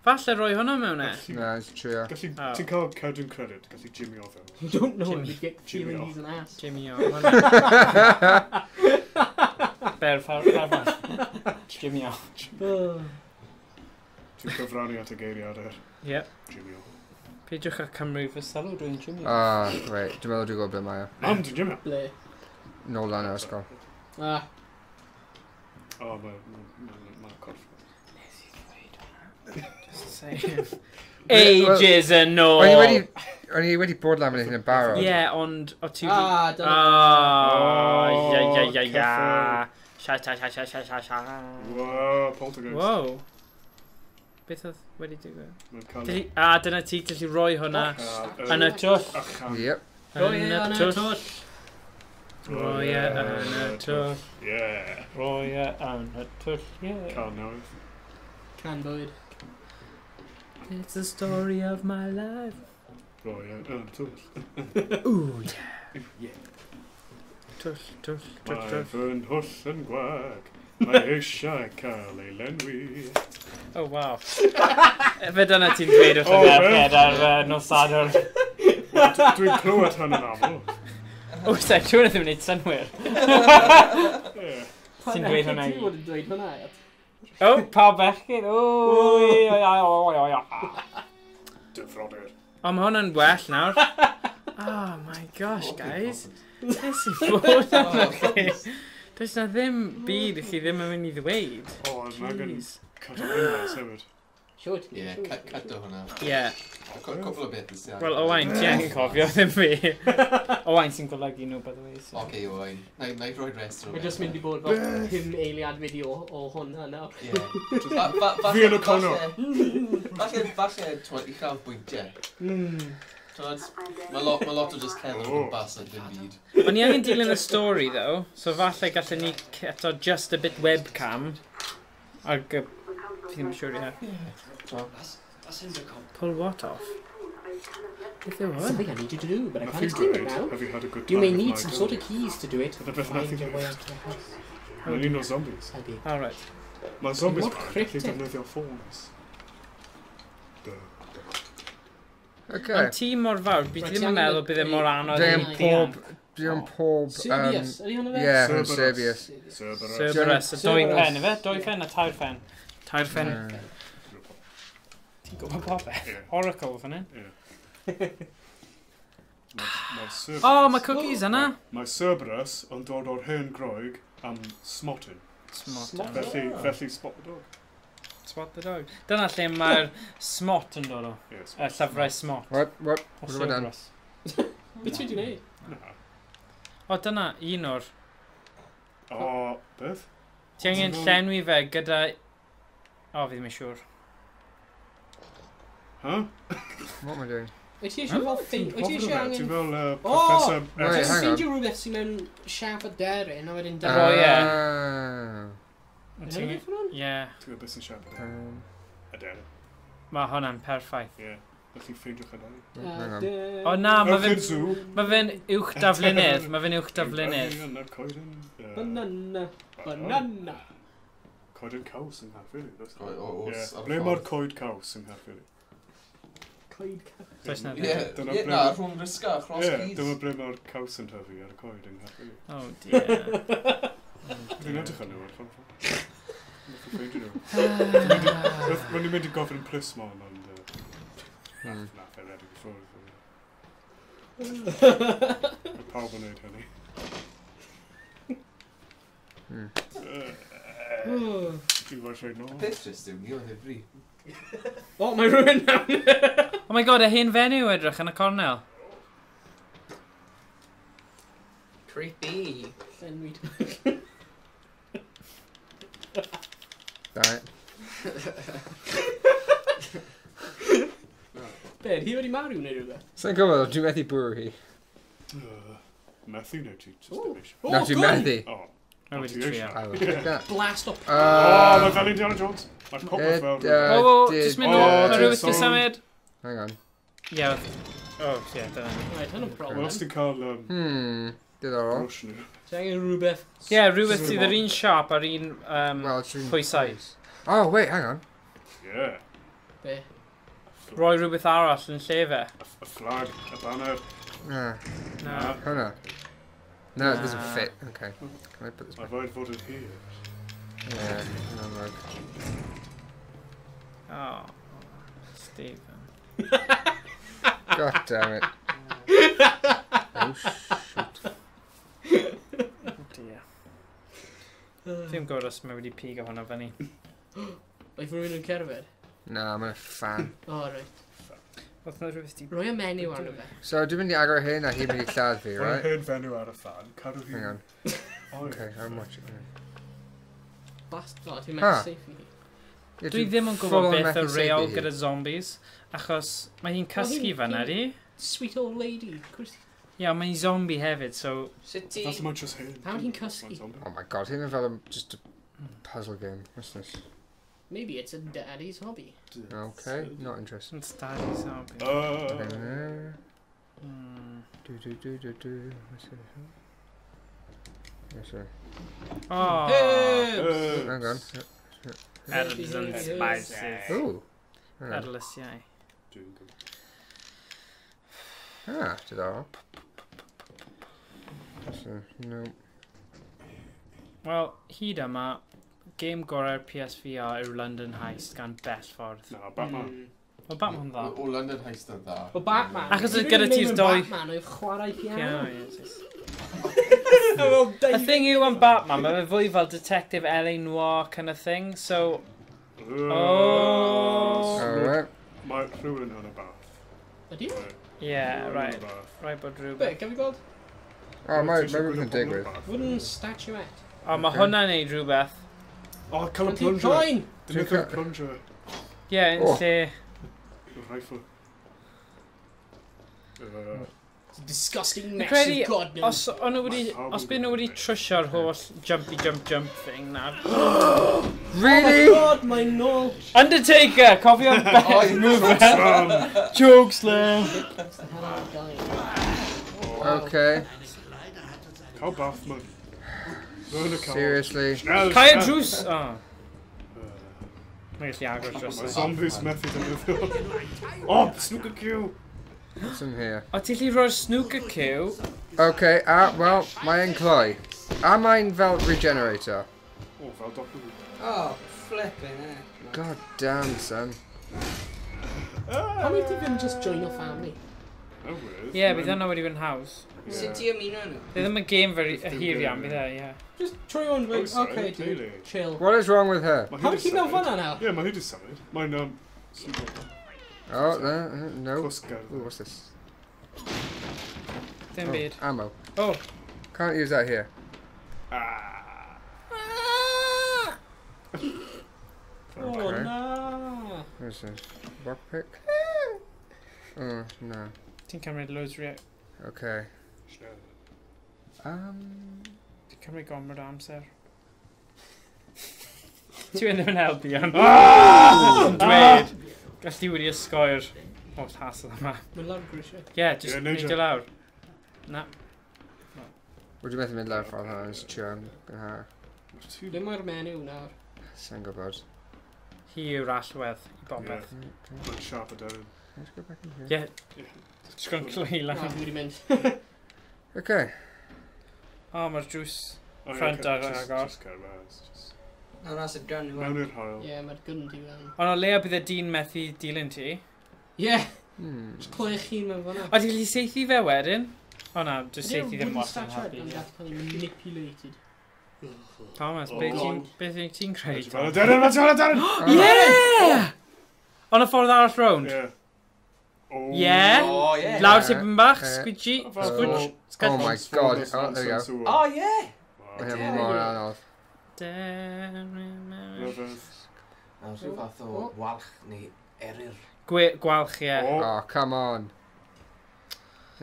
[SPEAKER 1] Falle rhoi hwnna mewn e?
[SPEAKER 5] Na, nes i trio.
[SPEAKER 2] Gallu,
[SPEAKER 1] O.
[SPEAKER 2] ti'n cael cadw'n credit, gallu Jimmy o fel.
[SPEAKER 3] You don't know
[SPEAKER 1] Jimmy.
[SPEAKER 3] if you get
[SPEAKER 2] Jimmy
[SPEAKER 3] feeling
[SPEAKER 2] off.
[SPEAKER 3] he's an ass.
[SPEAKER 1] Jimmy o. Ber ffarfall. Jimmy o.
[SPEAKER 2] Ti'n cyfrannu at y geiriadau.
[SPEAKER 1] Ie.
[SPEAKER 2] Jimmy o.
[SPEAKER 1] Peidiwch â cymryd fy sylw dwi'n Jimmy o.
[SPEAKER 5] Ah, wait. Dwi'n meddwl dwi'n gwybod beth mae o.
[SPEAKER 2] Mam, ti'n Jimmy o?
[SPEAKER 3] Ble?
[SPEAKER 5] Nôl lan o'r ysgol.
[SPEAKER 3] Ah,
[SPEAKER 2] O, mae'n corff.
[SPEAKER 1] Just saying. Ages yn ôl.
[SPEAKER 5] O'n i wedi bod lan fan hyn yn barod.
[SPEAKER 1] Ie, ond... O ti...
[SPEAKER 3] Ah, dyna.
[SPEAKER 1] Oh, ia.
[SPEAKER 2] Cyffwrdd.
[SPEAKER 1] Sha.
[SPEAKER 2] Wow, poltergeist.
[SPEAKER 1] Wow. Beth oedd wedi digwydd?
[SPEAKER 2] Mae'n cael...
[SPEAKER 1] Dyna ti gallu rhoi hwnna
[SPEAKER 2] Cael
[SPEAKER 1] yn y twll.
[SPEAKER 2] Achan.
[SPEAKER 5] Yep.
[SPEAKER 3] Roi e yn y twll.
[SPEAKER 1] Rhoi e yn y twll.
[SPEAKER 2] Yeah.
[SPEAKER 1] Rhoi e yn y twll. Yeah.
[SPEAKER 2] Cael newydd.
[SPEAKER 3] Can bwyd.
[SPEAKER 1] It's the story of my life.
[SPEAKER 2] Roi yn y twll.
[SPEAKER 1] Ooh, yeah. Twll.
[SPEAKER 2] Mae fy nhwll yn gwag. Mae eisiau cael ei lenwi.
[SPEAKER 1] Oh, wow. Fe dyna ti'n dweud wrth y merched ar nos Sadwrn.
[SPEAKER 2] Dwi'n clywed hyn yn aml.
[SPEAKER 1] O, sef, dwi'n ddim yn neud synwyr.
[SPEAKER 2] Ie.
[SPEAKER 1] Ti'n dweud hwnna i?
[SPEAKER 3] Ti'n bod yn dweud hwnna?
[SPEAKER 1] O, pa bechgyn. O,
[SPEAKER 2] Dyfrodyr.
[SPEAKER 1] O, mae hwnna'n well nawr. Oh my gosh, guys. Nes i bod am chi. Does na ddim byd i chi ddim yn mynd i ddweud.
[SPEAKER 2] O, mae'n gan
[SPEAKER 1] Jeez.
[SPEAKER 2] cadw hynna sefyd.
[SPEAKER 3] Siwt.
[SPEAKER 6] Ie, cut o hwnna.
[SPEAKER 1] Ie.
[SPEAKER 6] Cwpl o beth ys
[SPEAKER 1] Wel, Owain, ti angen cofio ddim fi. Owain sy'n golygu nhw, by the way. so-
[SPEAKER 6] Oce, Owain. Na i roi rest o
[SPEAKER 3] Mae'n just mynd i bod fel 5 eiliad fideo o hwnna nawr.
[SPEAKER 6] Ie.
[SPEAKER 2] Fi yn y corner.
[SPEAKER 6] Falle, i chael bwyntiau. Mae lot o just cerdded o gwmpas a ddim byd.
[SPEAKER 1] O'n i angen dilyn y stori, though, so falle gallen ni eto just a bit webcam. Ag fi ddim yn siŵr i hef. Pull what off? Beth yw hwn?
[SPEAKER 3] Something I need you to do, but I
[SPEAKER 2] Nath
[SPEAKER 3] can't
[SPEAKER 2] i
[SPEAKER 3] explain it
[SPEAKER 2] dweud,
[SPEAKER 3] now.
[SPEAKER 2] have you had a good
[SPEAKER 3] You
[SPEAKER 2] time
[SPEAKER 3] may
[SPEAKER 2] with
[SPEAKER 3] need
[SPEAKER 2] my
[SPEAKER 3] some
[SPEAKER 2] girl?
[SPEAKER 3] sort of keys to do it.
[SPEAKER 2] Dyna beth nath i
[SPEAKER 3] Find your way
[SPEAKER 2] dweud.
[SPEAKER 3] out to the house.
[SPEAKER 2] Mae'n un o zombies.
[SPEAKER 3] I'll be.
[SPEAKER 1] Alright.
[SPEAKER 2] Mae zombies
[SPEAKER 3] What
[SPEAKER 2] bach yn
[SPEAKER 3] cryptic?
[SPEAKER 2] gallu defnyddio ffôns.
[SPEAKER 5] Okay.
[SPEAKER 1] Ond ti mor fawr, bydd
[SPEAKER 3] Right,
[SPEAKER 1] ddim
[SPEAKER 3] ti
[SPEAKER 1] yn
[SPEAKER 3] angen
[SPEAKER 1] meddwl bydd e mor anodd
[SPEAKER 5] Dwi
[SPEAKER 1] i
[SPEAKER 5] yn
[SPEAKER 1] ddeall.
[SPEAKER 5] pob...
[SPEAKER 3] Serbius, ydy hwnna fe?
[SPEAKER 5] Ie, yn
[SPEAKER 2] Cerberus.
[SPEAKER 5] Serbius.
[SPEAKER 2] Cerberus.
[SPEAKER 1] Cerberus, y dwy
[SPEAKER 3] Cerberus.
[SPEAKER 1] pen, efe? Dwy pen a tair pen. Tair pen. Ti'n gwybod popeth?
[SPEAKER 2] Ie.
[SPEAKER 1] Oracle fan hyn.
[SPEAKER 2] Mae Cerberus.
[SPEAKER 1] O, mae cookies yna.
[SPEAKER 2] Mae Cerberus yn dod o'r hen groeg am smotyn.
[SPEAKER 1] Smot.
[SPEAKER 2] Felly spot the dog.
[SPEAKER 1] Spot the dog. Dyna lle mae'r smot yn dod o.
[SPEAKER 2] Yes.
[SPEAKER 1] Y llyfrau smot.
[SPEAKER 5] What?
[SPEAKER 1] O
[SPEAKER 5] What have I done?
[SPEAKER 1] Cerberus.
[SPEAKER 3] Beth ti wedi gwneud?
[SPEAKER 2] Na.
[SPEAKER 1] O, dyna un o'r...
[SPEAKER 2] O, beth?
[SPEAKER 1] Ti angen llenwi fe gyda... O, fi ddim yn siŵr.
[SPEAKER 2] Huh?
[SPEAKER 5] What am I doing?
[SPEAKER 3] Wyt ti eisiau fel ffeind? Wyt ti eisiau
[SPEAKER 2] Ti
[SPEAKER 3] angen...
[SPEAKER 2] fel
[SPEAKER 3] O!
[SPEAKER 2] Professor...
[SPEAKER 5] Right,
[SPEAKER 3] Jyst
[SPEAKER 5] hang on.
[SPEAKER 3] ffeindio rhywbeth sy'n mewn siap o deryn a wedyn...
[SPEAKER 1] O, ie.
[SPEAKER 5] Ah.
[SPEAKER 3] Yna beth hwnna'n?
[SPEAKER 1] Ie.
[SPEAKER 2] Ti'n gwybod beth sy'n siarad? Ydyn.
[SPEAKER 1] Mae hwnna'n perffaith.
[SPEAKER 2] Ie. Ydych chi'n ffeindio chydau?
[SPEAKER 5] Hang on.
[SPEAKER 1] O na,
[SPEAKER 2] Zoo.
[SPEAKER 1] mae fe'n uwch daflunydd. Mae fe'n uwch daflunydd.
[SPEAKER 2] Yna coeden...
[SPEAKER 3] Banana. Banana.
[SPEAKER 2] Coeden caws yng Nghaerffili.
[SPEAKER 6] Oes.
[SPEAKER 2] Ble mae'r coed caws yng Nghaerffili?
[SPEAKER 3] Coed caws.
[SPEAKER 1] Does na
[SPEAKER 6] Ie,
[SPEAKER 1] ddim.
[SPEAKER 6] ie, na, rhwng rysga, chros
[SPEAKER 2] Ie,
[SPEAKER 6] gyd.
[SPEAKER 2] dyma ble mae'r caws yn tyfu ar y coed yng Nghaerffili.
[SPEAKER 1] O, dear.
[SPEAKER 2] Dwi'n edrych ar nhw ar ffôn ffôn. Dwi'n ffeindio nhw. Mae'n i'n mynd i gofyn plus mon, ond... Na, fe redeg i ffwrdd. Mae pawb yn neud hynny. Dwi'n gwybod siarad nôl.
[SPEAKER 6] Beth jyst yw ni o ddifri.
[SPEAKER 3] O, mae rhywun nawn.
[SPEAKER 1] Oh my god, y hen fenyw edrych yn y cornel.
[SPEAKER 4] Creepy.
[SPEAKER 3] Llenwyd.
[SPEAKER 5] Right.
[SPEAKER 3] Be, hi wedi marw neu rhywbeth?
[SPEAKER 5] Sa'n gwybod, dwi'n methu bwrw hi.
[SPEAKER 2] Methu neu ti just
[SPEAKER 3] O,
[SPEAKER 2] ddim eisiau.
[SPEAKER 5] Na, dwi'n methu.
[SPEAKER 2] O.
[SPEAKER 1] Mae wedi
[SPEAKER 2] ti
[SPEAKER 1] trio.
[SPEAKER 2] eisiau?
[SPEAKER 5] I will take that.
[SPEAKER 3] Blast o...
[SPEAKER 2] O, mae fel Indiana Jones. Mae'n popeth fel...
[SPEAKER 1] O, just mynd
[SPEAKER 2] O,
[SPEAKER 1] o rhywbeth
[SPEAKER 2] sorry.
[SPEAKER 1] di symud.
[SPEAKER 5] Hang on.
[SPEAKER 1] Ie, o, ie, dyna ni.
[SPEAKER 3] Right, hynny'n
[SPEAKER 2] Wel,
[SPEAKER 3] problem.
[SPEAKER 2] os ti'n cael...
[SPEAKER 5] Diddorol.
[SPEAKER 2] Brush nhw.
[SPEAKER 3] Ti angen rhywbeth...
[SPEAKER 1] Ie, rhywbeth sydd yr un siop ar un
[SPEAKER 5] Well, it's really
[SPEAKER 1] pwysau.
[SPEAKER 5] Oh, wait, hang on.
[SPEAKER 2] Yeah.
[SPEAKER 3] Be?
[SPEAKER 1] Roi rhywbeth arall yn lle fe.
[SPEAKER 2] Y fflag, y banner.
[SPEAKER 5] Nah.
[SPEAKER 1] Na.
[SPEAKER 5] Oh, no. No, it doesn't
[SPEAKER 1] Nah.
[SPEAKER 5] fit. Okay. Can I put this
[SPEAKER 2] Mae
[SPEAKER 5] back?
[SPEAKER 2] rhaid fod yn hir.
[SPEAKER 5] Yeah. No, look.
[SPEAKER 1] Oh, Stephen.
[SPEAKER 5] God damn it. Oh, shoot.
[SPEAKER 1] Dear. Fi'n gwybod os mae wedi pigo hwnna fyny.
[SPEAKER 3] Like rhywun yn cerdded?
[SPEAKER 5] Nah, I'm a fan.
[SPEAKER 3] O, right.
[SPEAKER 1] Oedd na rhywbeth di...
[SPEAKER 3] Rhoi y menyw arno fe.
[SPEAKER 5] So, dwi'n mynd i agor hyn a hi'n mynd i lladd fi,
[SPEAKER 2] Mae'n
[SPEAKER 5] right?
[SPEAKER 2] hen fenyw ar y fan. Cadw hi.
[SPEAKER 5] Hang on.
[SPEAKER 2] O, ie.
[SPEAKER 5] Okay, I'm watching.
[SPEAKER 3] Blast... O, ti'n
[SPEAKER 5] Ha.
[SPEAKER 3] meddwl safe i hi.
[SPEAKER 5] Yeah,
[SPEAKER 1] Dwi ddim yn
[SPEAKER 5] full
[SPEAKER 1] gwybod
[SPEAKER 5] on
[SPEAKER 1] beth y
[SPEAKER 5] methu
[SPEAKER 1] reol
[SPEAKER 5] safety
[SPEAKER 1] gyda
[SPEAKER 5] hi.
[SPEAKER 1] zombies, achos mae hi'n cysgu fan ydi.
[SPEAKER 3] Sweet old lady. Chris-
[SPEAKER 1] Ie, mae'n zombie hefyd, so...
[SPEAKER 4] Sut ti...
[SPEAKER 2] That's much as hen.
[SPEAKER 3] How ti'n cysgu?
[SPEAKER 2] Mae'n zombie.
[SPEAKER 5] Oh my god, hyn yn fel just a puzzle game. What's this?
[SPEAKER 3] Maybe it's a daddy's hobby.
[SPEAKER 5] Okay, not interested.
[SPEAKER 1] Yn stadi zombie.
[SPEAKER 5] Do. What's this? Yes, sir.
[SPEAKER 1] Oh,
[SPEAKER 5] Hang on.
[SPEAKER 1] herbs and spices.
[SPEAKER 5] Ooh. Hang on.
[SPEAKER 1] Erlysiau.
[SPEAKER 5] Ah, diddorol. So, no.
[SPEAKER 1] Wel, hyd yma, game gorau'r PSVR yw'r London Heist gan best ffordd.
[SPEAKER 2] Na, Batman.
[SPEAKER 1] Wel, Batman dda.
[SPEAKER 6] O London Heist yn dda.
[SPEAKER 3] O Batman.
[SPEAKER 1] Achos
[SPEAKER 3] Dwi'n
[SPEAKER 1] gyda
[SPEAKER 3] mynd
[SPEAKER 1] ti'r
[SPEAKER 3] mewn
[SPEAKER 1] doi-
[SPEAKER 3] Batman oedd chwarae
[SPEAKER 1] Yeah,
[SPEAKER 3] piano.
[SPEAKER 1] yeah, y thing yw am Batman, mae fe fwy fel Detective L.A. Noir kind of thing, so... Oh.
[SPEAKER 5] Alright.
[SPEAKER 2] Mae rhywun yn y bath.
[SPEAKER 3] Ydy?
[SPEAKER 1] Yeah,
[SPEAKER 2] Rhywun yn
[SPEAKER 1] right.
[SPEAKER 2] y bath.
[SPEAKER 1] Right, bod
[SPEAKER 3] Be,
[SPEAKER 1] rhywbeth.
[SPEAKER 3] gaf i gweld?
[SPEAKER 5] Oh, my
[SPEAKER 2] Ti eisiau
[SPEAKER 5] rhywun
[SPEAKER 2] gwylio
[SPEAKER 5] yn
[SPEAKER 2] pobl yn y
[SPEAKER 5] digwydd.
[SPEAKER 2] bath?
[SPEAKER 3] Wooden statuette.
[SPEAKER 1] O, mae hwnna'n neud rhywbeth.
[SPEAKER 2] O, cael y
[SPEAKER 3] Anti
[SPEAKER 2] plunger.
[SPEAKER 3] coin!
[SPEAKER 2] Dwi'n cael y plunger.
[SPEAKER 1] Ie, yn
[SPEAKER 5] Oh.
[SPEAKER 1] lle...
[SPEAKER 2] Y rifle.
[SPEAKER 3] It's a disgusting mess
[SPEAKER 1] Credu,
[SPEAKER 3] of God knows.
[SPEAKER 1] os o'n nhw wedi... Os byd nhw wedi trwsio'r holl jumpy jump thing na...
[SPEAKER 5] Really?
[SPEAKER 3] Oh my God, mae'n nôl.
[SPEAKER 1] Undertaker! Cofio'r best move Joke slam!
[SPEAKER 3] That's the hell of a guy.
[SPEAKER 5] Okay.
[SPEAKER 2] Cael bath, man. Rwy'n y cael.
[SPEAKER 5] Seriously.
[SPEAKER 1] Caia drws! O. Mae'n gallu agor dros
[SPEAKER 2] Mae
[SPEAKER 1] e.
[SPEAKER 2] zombies methu defnyddio. O, snooker cue!
[SPEAKER 5] What's in here?
[SPEAKER 1] O, ti'n lli roi'r snooker cue?
[SPEAKER 5] Okay, well, mae'n cloi. A mae'n fel regenerator.
[SPEAKER 2] O, fel doctor.
[SPEAKER 4] Oh, flipping it.
[SPEAKER 5] God damn, son.
[SPEAKER 3] Pam i ti ddim just join o family?
[SPEAKER 2] No worries.
[SPEAKER 1] Ie, bydd hwnna wedi fy'n haws.
[SPEAKER 4] Sut ti ymuno nhw?
[SPEAKER 1] Bydd ddim yn game very hir iawn, bydd e, ie.
[SPEAKER 3] Just troi on,
[SPEAKER 2] Oh,
[SPEAKER 3] like,
[SPEAKER 2] sorry,
[SPEAKER 3] okay, dude,
[SPEAKER 2] clearly.
[SPEAKER 3] chill.
[SPEAKER 5] What is wrong with her?
[SPEAKER 3] Pam i ti mewn fanna nawr?
[SPEAKER 2] Ie, mae hi di symud. Mae'n,
[SPEAKER 5] Oh, no.
[SPEAKER 2] cwsgar.
[SPEAKER 5] Ooh, what's this?
[SPEAKER 1] Dim byd.
[SPEAKER 5] Ammo.
[SPEAKER 1] Oh.
[SPEAKER 5] Can't use that here.
[SPEAKER 3] Oh
[SPEAKER 5] Okay.
[SPEAKER 3] no!
[SPEAKER 5] Where's this? Lockpick? Oh, no.
[SPEAKER 1] Ti'n cymryd loads rhi...
[SPEAKER 5] Okay.
[SPEAKER 1] Ti'n cymryd gomryd amser. Ti ddim yn helpu ond... Dweud! Gall ti wedi ysgoi'r... O, hassle yma.
[SPEAKER 3] Mae'n lawr grisio.
[SPEAKER 1] Ie, just neud o lawr. Na.
[SPEAKER 5] Wedi methu mynd lawr ffordd hwnna, nes trio gynhar.
[SPEAKER 3] Ble mae'r menyw nawr?
[SPEAKER 5] Sa'n gwybod.
[SPEAKER 1] Hi yw'r allwedd i bobeth.
[SPEAKER 2] Mae'n siarp o deryn.
[SPEAKER 5] Let's go back in here.
[SPEAKER 1] Ie. Sgwnclo hi
[SPEAKER 3] Na,
[SPEAKER 1] lan.
[SPEAKER 3] dwi wedi mynd.
[SPEAKER 5] Okay.
[SPEAKER 1] O, mae'r drws ffrant ar agor.
[SPEAKER 2] Just cer mas.
[SPEAKER 4] No, that's a gun.
[SPEAKER 2] Mewn i'r hael.
[SPEAKER 3] Ie, mae'r gun ti fan.
[SPEAKER 1] Ond o leia bydd y dyn methu dilyn ti.
[SPEAKER 3] Ie!
[SPEAKER 5] Hmm.
[SPEAKER 3] Clech chi'n mewn fan'na.
[SPEAKER 1] O, ti'n gallu seithi fe wedyn? O na, dwi'n seithi ddim wastad yn helpu.
[SPEAKER 3] Yn gallu cael ei manipulated.
[SPEAKER 1] Thomas,
[SPEAKER 2] Oh,
[SPEAKER 1] beth yw ti'n creu?
[SPEAKER 2] Mae'n deryn, mae'n deryn!
[SPEAKER 1] Ie! On y ffordd arall rownd?
[SPEAKER 2] Ie.
[SPEAKER 1] Ie?
[SPEAKER 6] Oh, yeah.
[SPEAKER 1] Lawr tipyn bach, squidgy,
[SPEAKER 5] Oh
[SPEAKER 1] squidge.
[SPEAKER 5] my god. Oh, there we go.
[SPEAKER 6] Oh, yeah.
[SPEAKER 5] Mae hyn mor anodd.
[SPEAKER 2] Rhyfedd.
[SPEAKER 6] Nawr rhyw fath o walch neu eryr.
[SPEAKER 1] Gwalch, ie.
[SPEAKER 5] Oh, come on.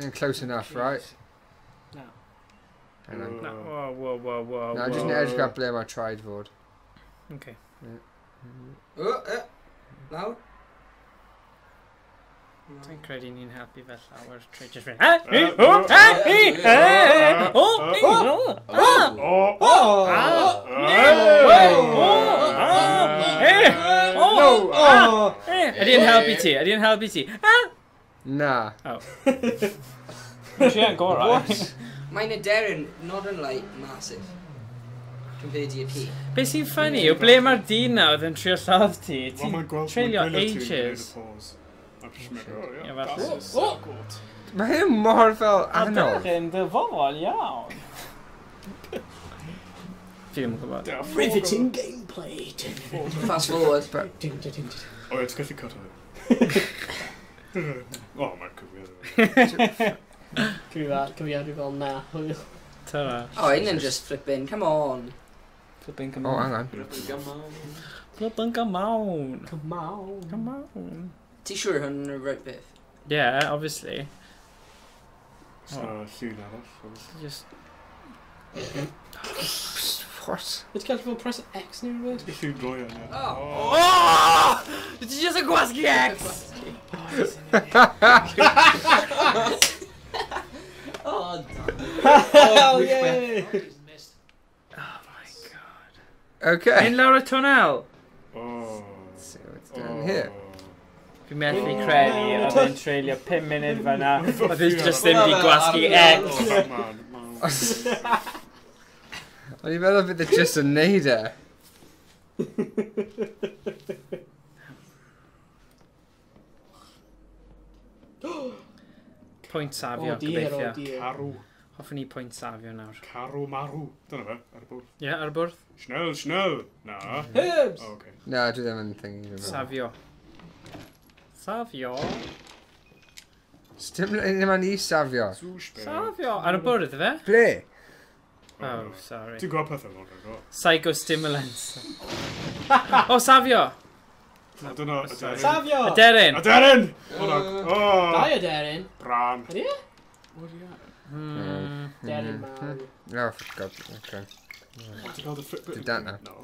[SPEAKER 5] Ain't close enough, right?
[SPEAKER 1] No.
[SPEAKER 5] Hang on.
[SPEAKER 1] No, whoa.
[SPEAKER 5] No, just need to grab blame I tried fod.
[SPEAKER 1] Okay.
[SPEAKER 4] Lawr?
[SPEAKER 1] Dwi'n credu ni'n helpu fel llawer trwy just fynd. Ydy yn helpu ti? Ydy yn helpu ti?
[SPEAKER 5] Nah.
[SPEAKER 1] Oh. Ti yn gorau.
[SPEAKER 4] Mae'n aderyn, not yn like massive. Compared to your pea.
[SPEAKER 1] Be sy'n ffynnu yw ble mae'r dyn na oedd yn trio lladd ti?
[SPEAKER 2] Wel, mae'n gweld
[SPEAKER 1] treulio
[SPEAKER 2] mae'n gwylio ti yn gwneud y
[SPEAKER 1] ages.
[SPEAKER 2] pause. A just mynd, oh,
[SPEAKER 1] Ie,
[SPEAKER 2] yeah,
[SPEAKER 1] falle.
[SPEAKER 2] das is so good.
[SPEAKER 5] Mae hyn mor fel anodd.
[SPEAKER 1] yn dyfodol iawn. Fi ddim yn gwybod.
[SPEAKER 3] Riveting gameplay.
[SPEAKER 4] Fast forward.
[SPEAKER 2] Oh, yeah, it's gallu cut it. Oh, mae'n cywir.
[SPEAKER 3] Cyfiadau fel na.
[SPEAKER 1] Ta-ra.
[SPEAKER 4] Oh, un just flipping, come on.
[SPEAKER 1] Flipping
[SPEAKER 5] Oh, hang on.
[SPEAKER 1] Flipping come on.
[SPEAKER 3] Come on.
[SPEAKER 1] Come on.
[SPEAKER 4] Ti siŵr hwn yn y right beth?
[SPEAKER 1] Yeah, obviously.
[SPEAKER 2] So, llun arall.
[SPEAKER 1] Just...
[SPEAKER 5] What?
[SPEAKER 3] Wyt ti'n cael fel press X neu rhywbeth?
[SPEAKER 2] Llun roi yna.
[SPEAKER 1] Oh! Ti just yn gwasgu X!
[SPEAKER 4] Oh,
[SPEAKER 3] Hell yeah!
[SPEAKER 1] Oh my god.
[SPEAKER 5] Okay.
[SPEAKER 1] Ein lawr y twnel!
[SPEAKER 2] Oh.
[SPEAKER 5] Let's see what's down here.
[SPEAKER 1] Fi'n methu credu oedd e'n treulio 5 munud fan'na. Oedd e'n just ddim wedi gwasgu X.
[SPEAKER 5] O'n i'n meddwl bydd e just yn neud e.
[SPEAKER 1] Pwynt safio,
[SPEAKER 3] Oh dear,
[SPEAKER 1] gobeithio.
[SPEAKER 3] oh dear.
[SPEAKER 2] Carw.
[SPEAKER 1] Hoffwn ni pwynt safio nawr.
[SPEAKER 2] Carw marw. Dyna fe, ar y bwrdd.
[SPEAKER 1] Ie, ar y bwrdd?
[SPEAKER 2] Schnell. Na.
[SPEAKER 3] Herbs!
[SPEAKER 2] Oh, okay.
[SPEAKER 5] Na, dwi ddim yn thinking.
[SPEAKER 1] Safio. Safio?
[SPEAKER 5] Stim ddim yn i safio.
[SPEAKER 1] Safio? Ar y bwrdd, fe?
[SPEAKER 5] Ble?
[SPEAKER 1] Oh, sorry.
[SPEAKER 2] Ti'n gweld pethau fel yna?
[SPEAKER 1] Psychostimulants. O, safio!
[SPEAKER 2] Dyna, aderyn.
[SPEAKER 3] Safio!
[SPEAKER 1] Aderyn!
[SPEAKER 2] Aderyn!
[SPEAKER 3] Da
[SPEAKER 2] Oh!
[SPEAKER 3] i aderyn.
[SPEAKER 2] Rhan.
[SPEAKER 3] Ydy e?
[SPEAKER 1] Hmm.
[SPEAKER 3] Aderyn mawr.
[SPEAKER 5] Oh, for God. Okay.
[SPEAKER 2] Ti'n cael dy Fitbit?
[SPEAKER 5] Did that now?
[SPEAKER 2] No.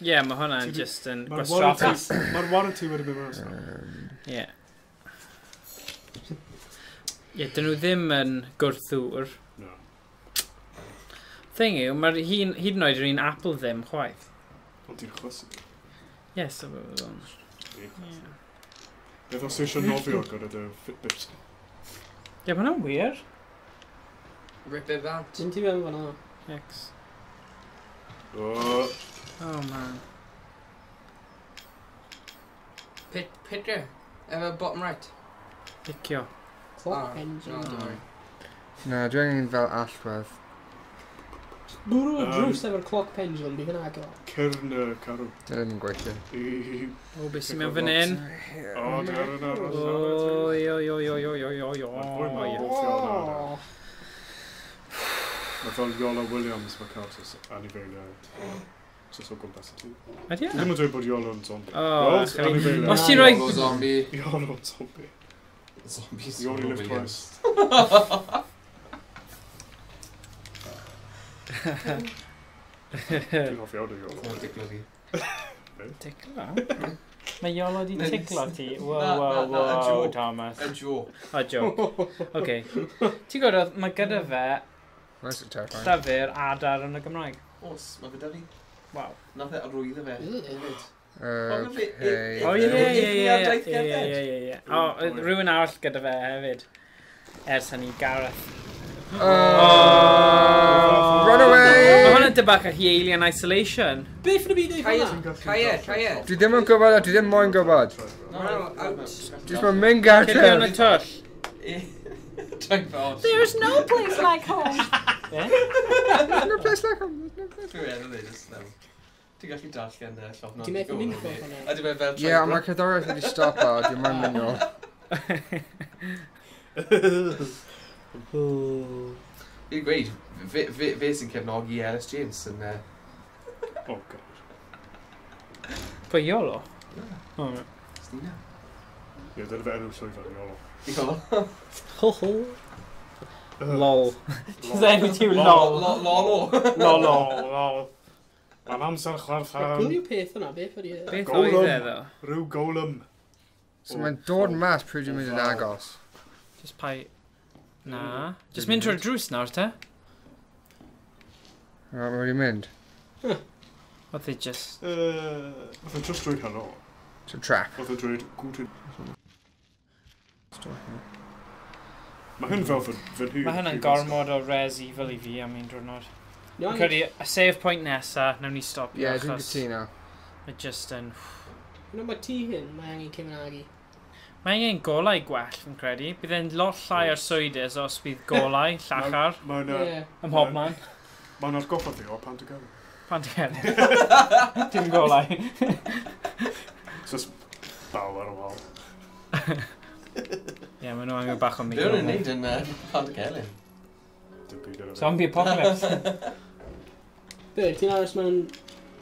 [SPEAKER 1] Ie, mae hwnna'n just yn
[SPEAKER 2] Mae'r
[SPEAKER 1] gwastraffus.
[SPEAKER 2] warranty wedi mynd mewn.
[SPEAKER 1] Ie. Ie, dyn nhw ddim yn gwrthŵr.
[SPEAKER 2] No.
[SPEAKER 1] Thing yw, mae'r hyd yn oed yr un Apple ddim chwaith.
[SPEAKER 2] Ond ti'n chwysu.
[SPEAKER 1] Yes, so bod o'n...
[SPEAKER 2] Beth os eisiau nofio gyda dy Fitbit?
[SPEAKER 1] Ie, mae hwnna'n wir.
[SPEAKER 4] Rip it out.
[SPEAKER 3] Dyn ti mewn fan'na?
[SPEAKER 1] X.
[SPEAKER 2] Oh.
[SPEAKER 1] Oh, man.
[SPEAKER 4] Picture. Bottom right.
[SPEAKER 1] Picio.
[SPEAKER 3] Clock
[SPEAKER 4] No,
[SPEAKER 3] engine.
[SPEAKER 4] don't worry.
[SPEAKER 5] Na, dwi angen fel allwedd.
[SPEAKER 3] Bwrw y drws efo'r clock pendulum, di hynna agor.
[SPEAKER 2] Cyrn y carw.
[SPEAKER 5] Dwi ddim yn gweithio.
[SPEAKER 1] O, beth sy'n mewn fan hyn?
[SPEAKER 2] O, dyna.
[SPEAKER 1] Oi.
[SPEAKER 2] Mae'n fwy mawr o ffio na. Mae fel Iolo Williams mae cael anifeiliaid. Just o gwmpas y ti.
[SPEAKER 1] Ydy e?
[SPEAKER 2] Ddim yn dweud bod Iolo yn zombie.
[SPEAKER 1] O,
[SPEAKER 2] Wel, anifeiliaid.
[SPEAKER 1] os ti'n rhoi...
[SPEAKER 4] Iolo zombie.
[SPEAKER 2] Iolo yn zombie.
[SPEAKER 6] Zombies.
[SPEAKER 2] He only lived twice. Dwi'n hoffi awd o Iolo.
[SPEAKER 1] Ticlo? Mae Iolo di ticlo ti?
[SPEAKER 6] Na,
[SPEAKER 1] Wow, Thomas.
[SPEAKER 6] A joke.
[SPEAKER 1] O, joke. Oce. Ti'n gwybod, mae gyda fe
[SPEAKER 5] That's terrifying.
[SPEAKER 1] llyfr adar yn y Gymraeg.
[SPEAKER 6] Os, mae fe da fi.
[SPEAKER 1] Waw.
[SPEAKER 6] Nath e arwyddo fe.
[SPEAKER 5] Okay.
[SPEAKER 1] O, ie. O, rhywun arall gyda fe hefyd. Ers hynny, Gareth.
[SPEAKER 5] Run away!
[SPEAKER 1] Mae hwnna'n debach ag Alien Isolation.
[SPEAKER 3] Beth yn y byd ei hwnna?
[SPEAKER 4] Caia.
[SPEAKER 5] Dwi ddim yn gwybod, dwi ddim moyn gwybod. Jyst mae'n mynd
[SPEAKER 1] Cyd mewn y
[SPEAKER 5] gartref.
[SPEAKER 1] twll. There's no place like home.
[SPEAKER 5] There's no place like home.
[SPEAKER 6] Ti'n gallu darllen llof
[SPEAKER 3] Ti'n meddwl mynd ffordd hwnna?
[SPEAKER 6] A ti'n meddwl fel...
[SPEAKER 5] Ie, ond mae'r cerddoriaeth wedi stopo, dwi'n mynd mynd nôl.
[SPEAKER 6] Fi'n gweud, fe sy'n cefnogi Ellis James yn...
[SPEAKER 2] Oh, god.
[SPEAKER 1] Pwy Iolo? O,
[SPEAKER 6] Stina.
[SPEAKER 2] Ie, dyna fe enw llwyfan, Iolo.
[SPEAKER 6] Iolo.
[SPEAKER 1] ho ho. Lol. Just enw ti yw lol.
[SPEAKER 6] Lolo.
[SPEAKER 2] Lol. Mae'n amser chwarchar.
[SPEAKER 3] Pwy yw peth yna? Beth ydy e?
[SPEAKER 1] Beth oedd e ddo?
[SPEAKER 2] Rhyw golym.
[SPEAKER 5] So mae'n dod mas pryd dwi'n mynd yn agos.
[SPEAKER 1] Just pai... Na. Just mynd trwy'r drws nawr, te?
[SPEAKER 5] Mae wedi mynd.
[SPEAKER 1] Oedd e just...
[SPEAKER 2] Oedd e'n just drwy'r hano.
[SPEAKER 5] It's a trap.
[SPEAKER 2] Oedd e'n drwy'r gwtyn. Mae hyn fel fy nhw.
[SPEAKER 1] Mae hynna'n gormod o res evil i fi am un diwrnod. Fi'n credu, y save point nesa, nawn ni stopio
[SPEAKER 5] Ie, dwi'n gytuno.
[SPEAKER 1] Mae just yn...
[SPEAKER 3] Yna mae ti hyn, mae angen Cymraeg.
[SPEAKER 1] Mae angen golau gwell, fi'n credu. Bydd e'n lot llai ar swydus os bydd golau, llachar,
[SPEAKER 2] Mae'n
[SPEAKER 1] ym mhob man.
[SPEAKER 2] Mae'n atgoffa fi o pan ti'n gael.
[SPEAKER 1] Pan ti'n cael. Dim golau.
[SPEAKER 2] Just baw ar y wal.
[SPEAKER 1] Ie, maen nhw angen bach o mi
[SPEAKER 6] Be o'n
[SPEAKER 1] golau.
[SPEAKER 6] i'n neud yn Pant Celyn?
[SPEAKER 1] Zombie apocalypse.
[SPEAKER 3] Be, ti'n aros mewn...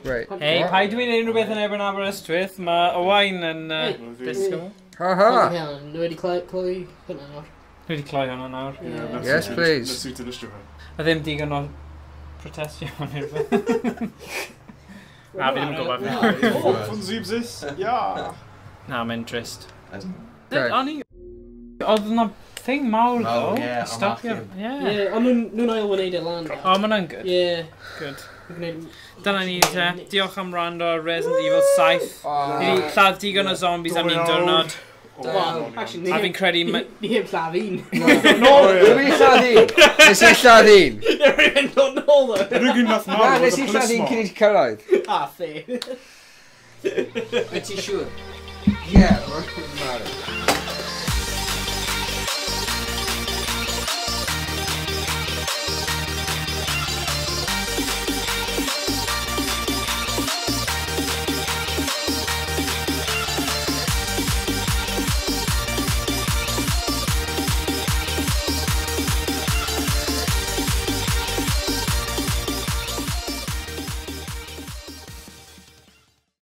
[SPEAKER 5] Right.
[SPEAKER 1] Hei, pa dwi'n ei rhywbeth yn erbyn Aberystwyth? Mae Owain yn disgwyl.
[SPEAKER 5] Ha ha!
[SPEAKER 3] Nhw wedi cloi hwnna nawr.
[SPEAKER 1] Dwi wedi cloi hwnna nawr.
[SPEAKER 5] Yes, please.
[SPEAKER 2] Let's see to this joke.
[SPEAKER 1] A ddim digon o protestio neu rhywbeth. Na, fi ddim yn gwybod fi.
[SPEAKER 2] Oh, fun Zebzis! Ja!
[SPEAKER 1] Na, mae'n trist.
[SPEAKER 5] Okay.
[SPEAKER 1] O'n i... Oedd yna thing mawr
[SPEAKER 6] Mawr,
[SPEAKER 1] ddo.
[SPEAKER 6] ie, o
[SPEAKER 1] Stopio.
[SPEAKER 6] machyn.
[SPEAKER 1] Ie.
[SPEAKER 3] Ie, ond nhw'n ail wneud e lan.
[SPEAKER 1] O, mae hwnna'n good.
[SPEAKER 3] Ie.
[SPEAKER 1] Good.
[SPEAKER 3] Gwneud...
[SPEAKER 1] Dyna ni te. Diolch am rando ar Resident Evil 7. Ni wedi lladd digon o zombies am un diwrnod.
[SPEAKER 3] Wel, actually,
[SPEAKER 1] A fi'n credu...
[SPEAKER 3] ni heb lladd un.
[SPEAKER 5] No, dwi'n i lladd un. Nes i lladd un.
[SPEAKER 3] Dwi'n dod nôl ddo.
[SPEAKER 2] Rygyn nath
[SPEAKER 5] Na,
[SPEAKER 2] nawr
[SPEAKER 5] nes i lladd un cyn i ti cyrraedd.
[SPEAKER 3] A, fe.
[SPEAKER 4] Wyt ti siŵr?
[SPEAKER 5] Ie, mae'n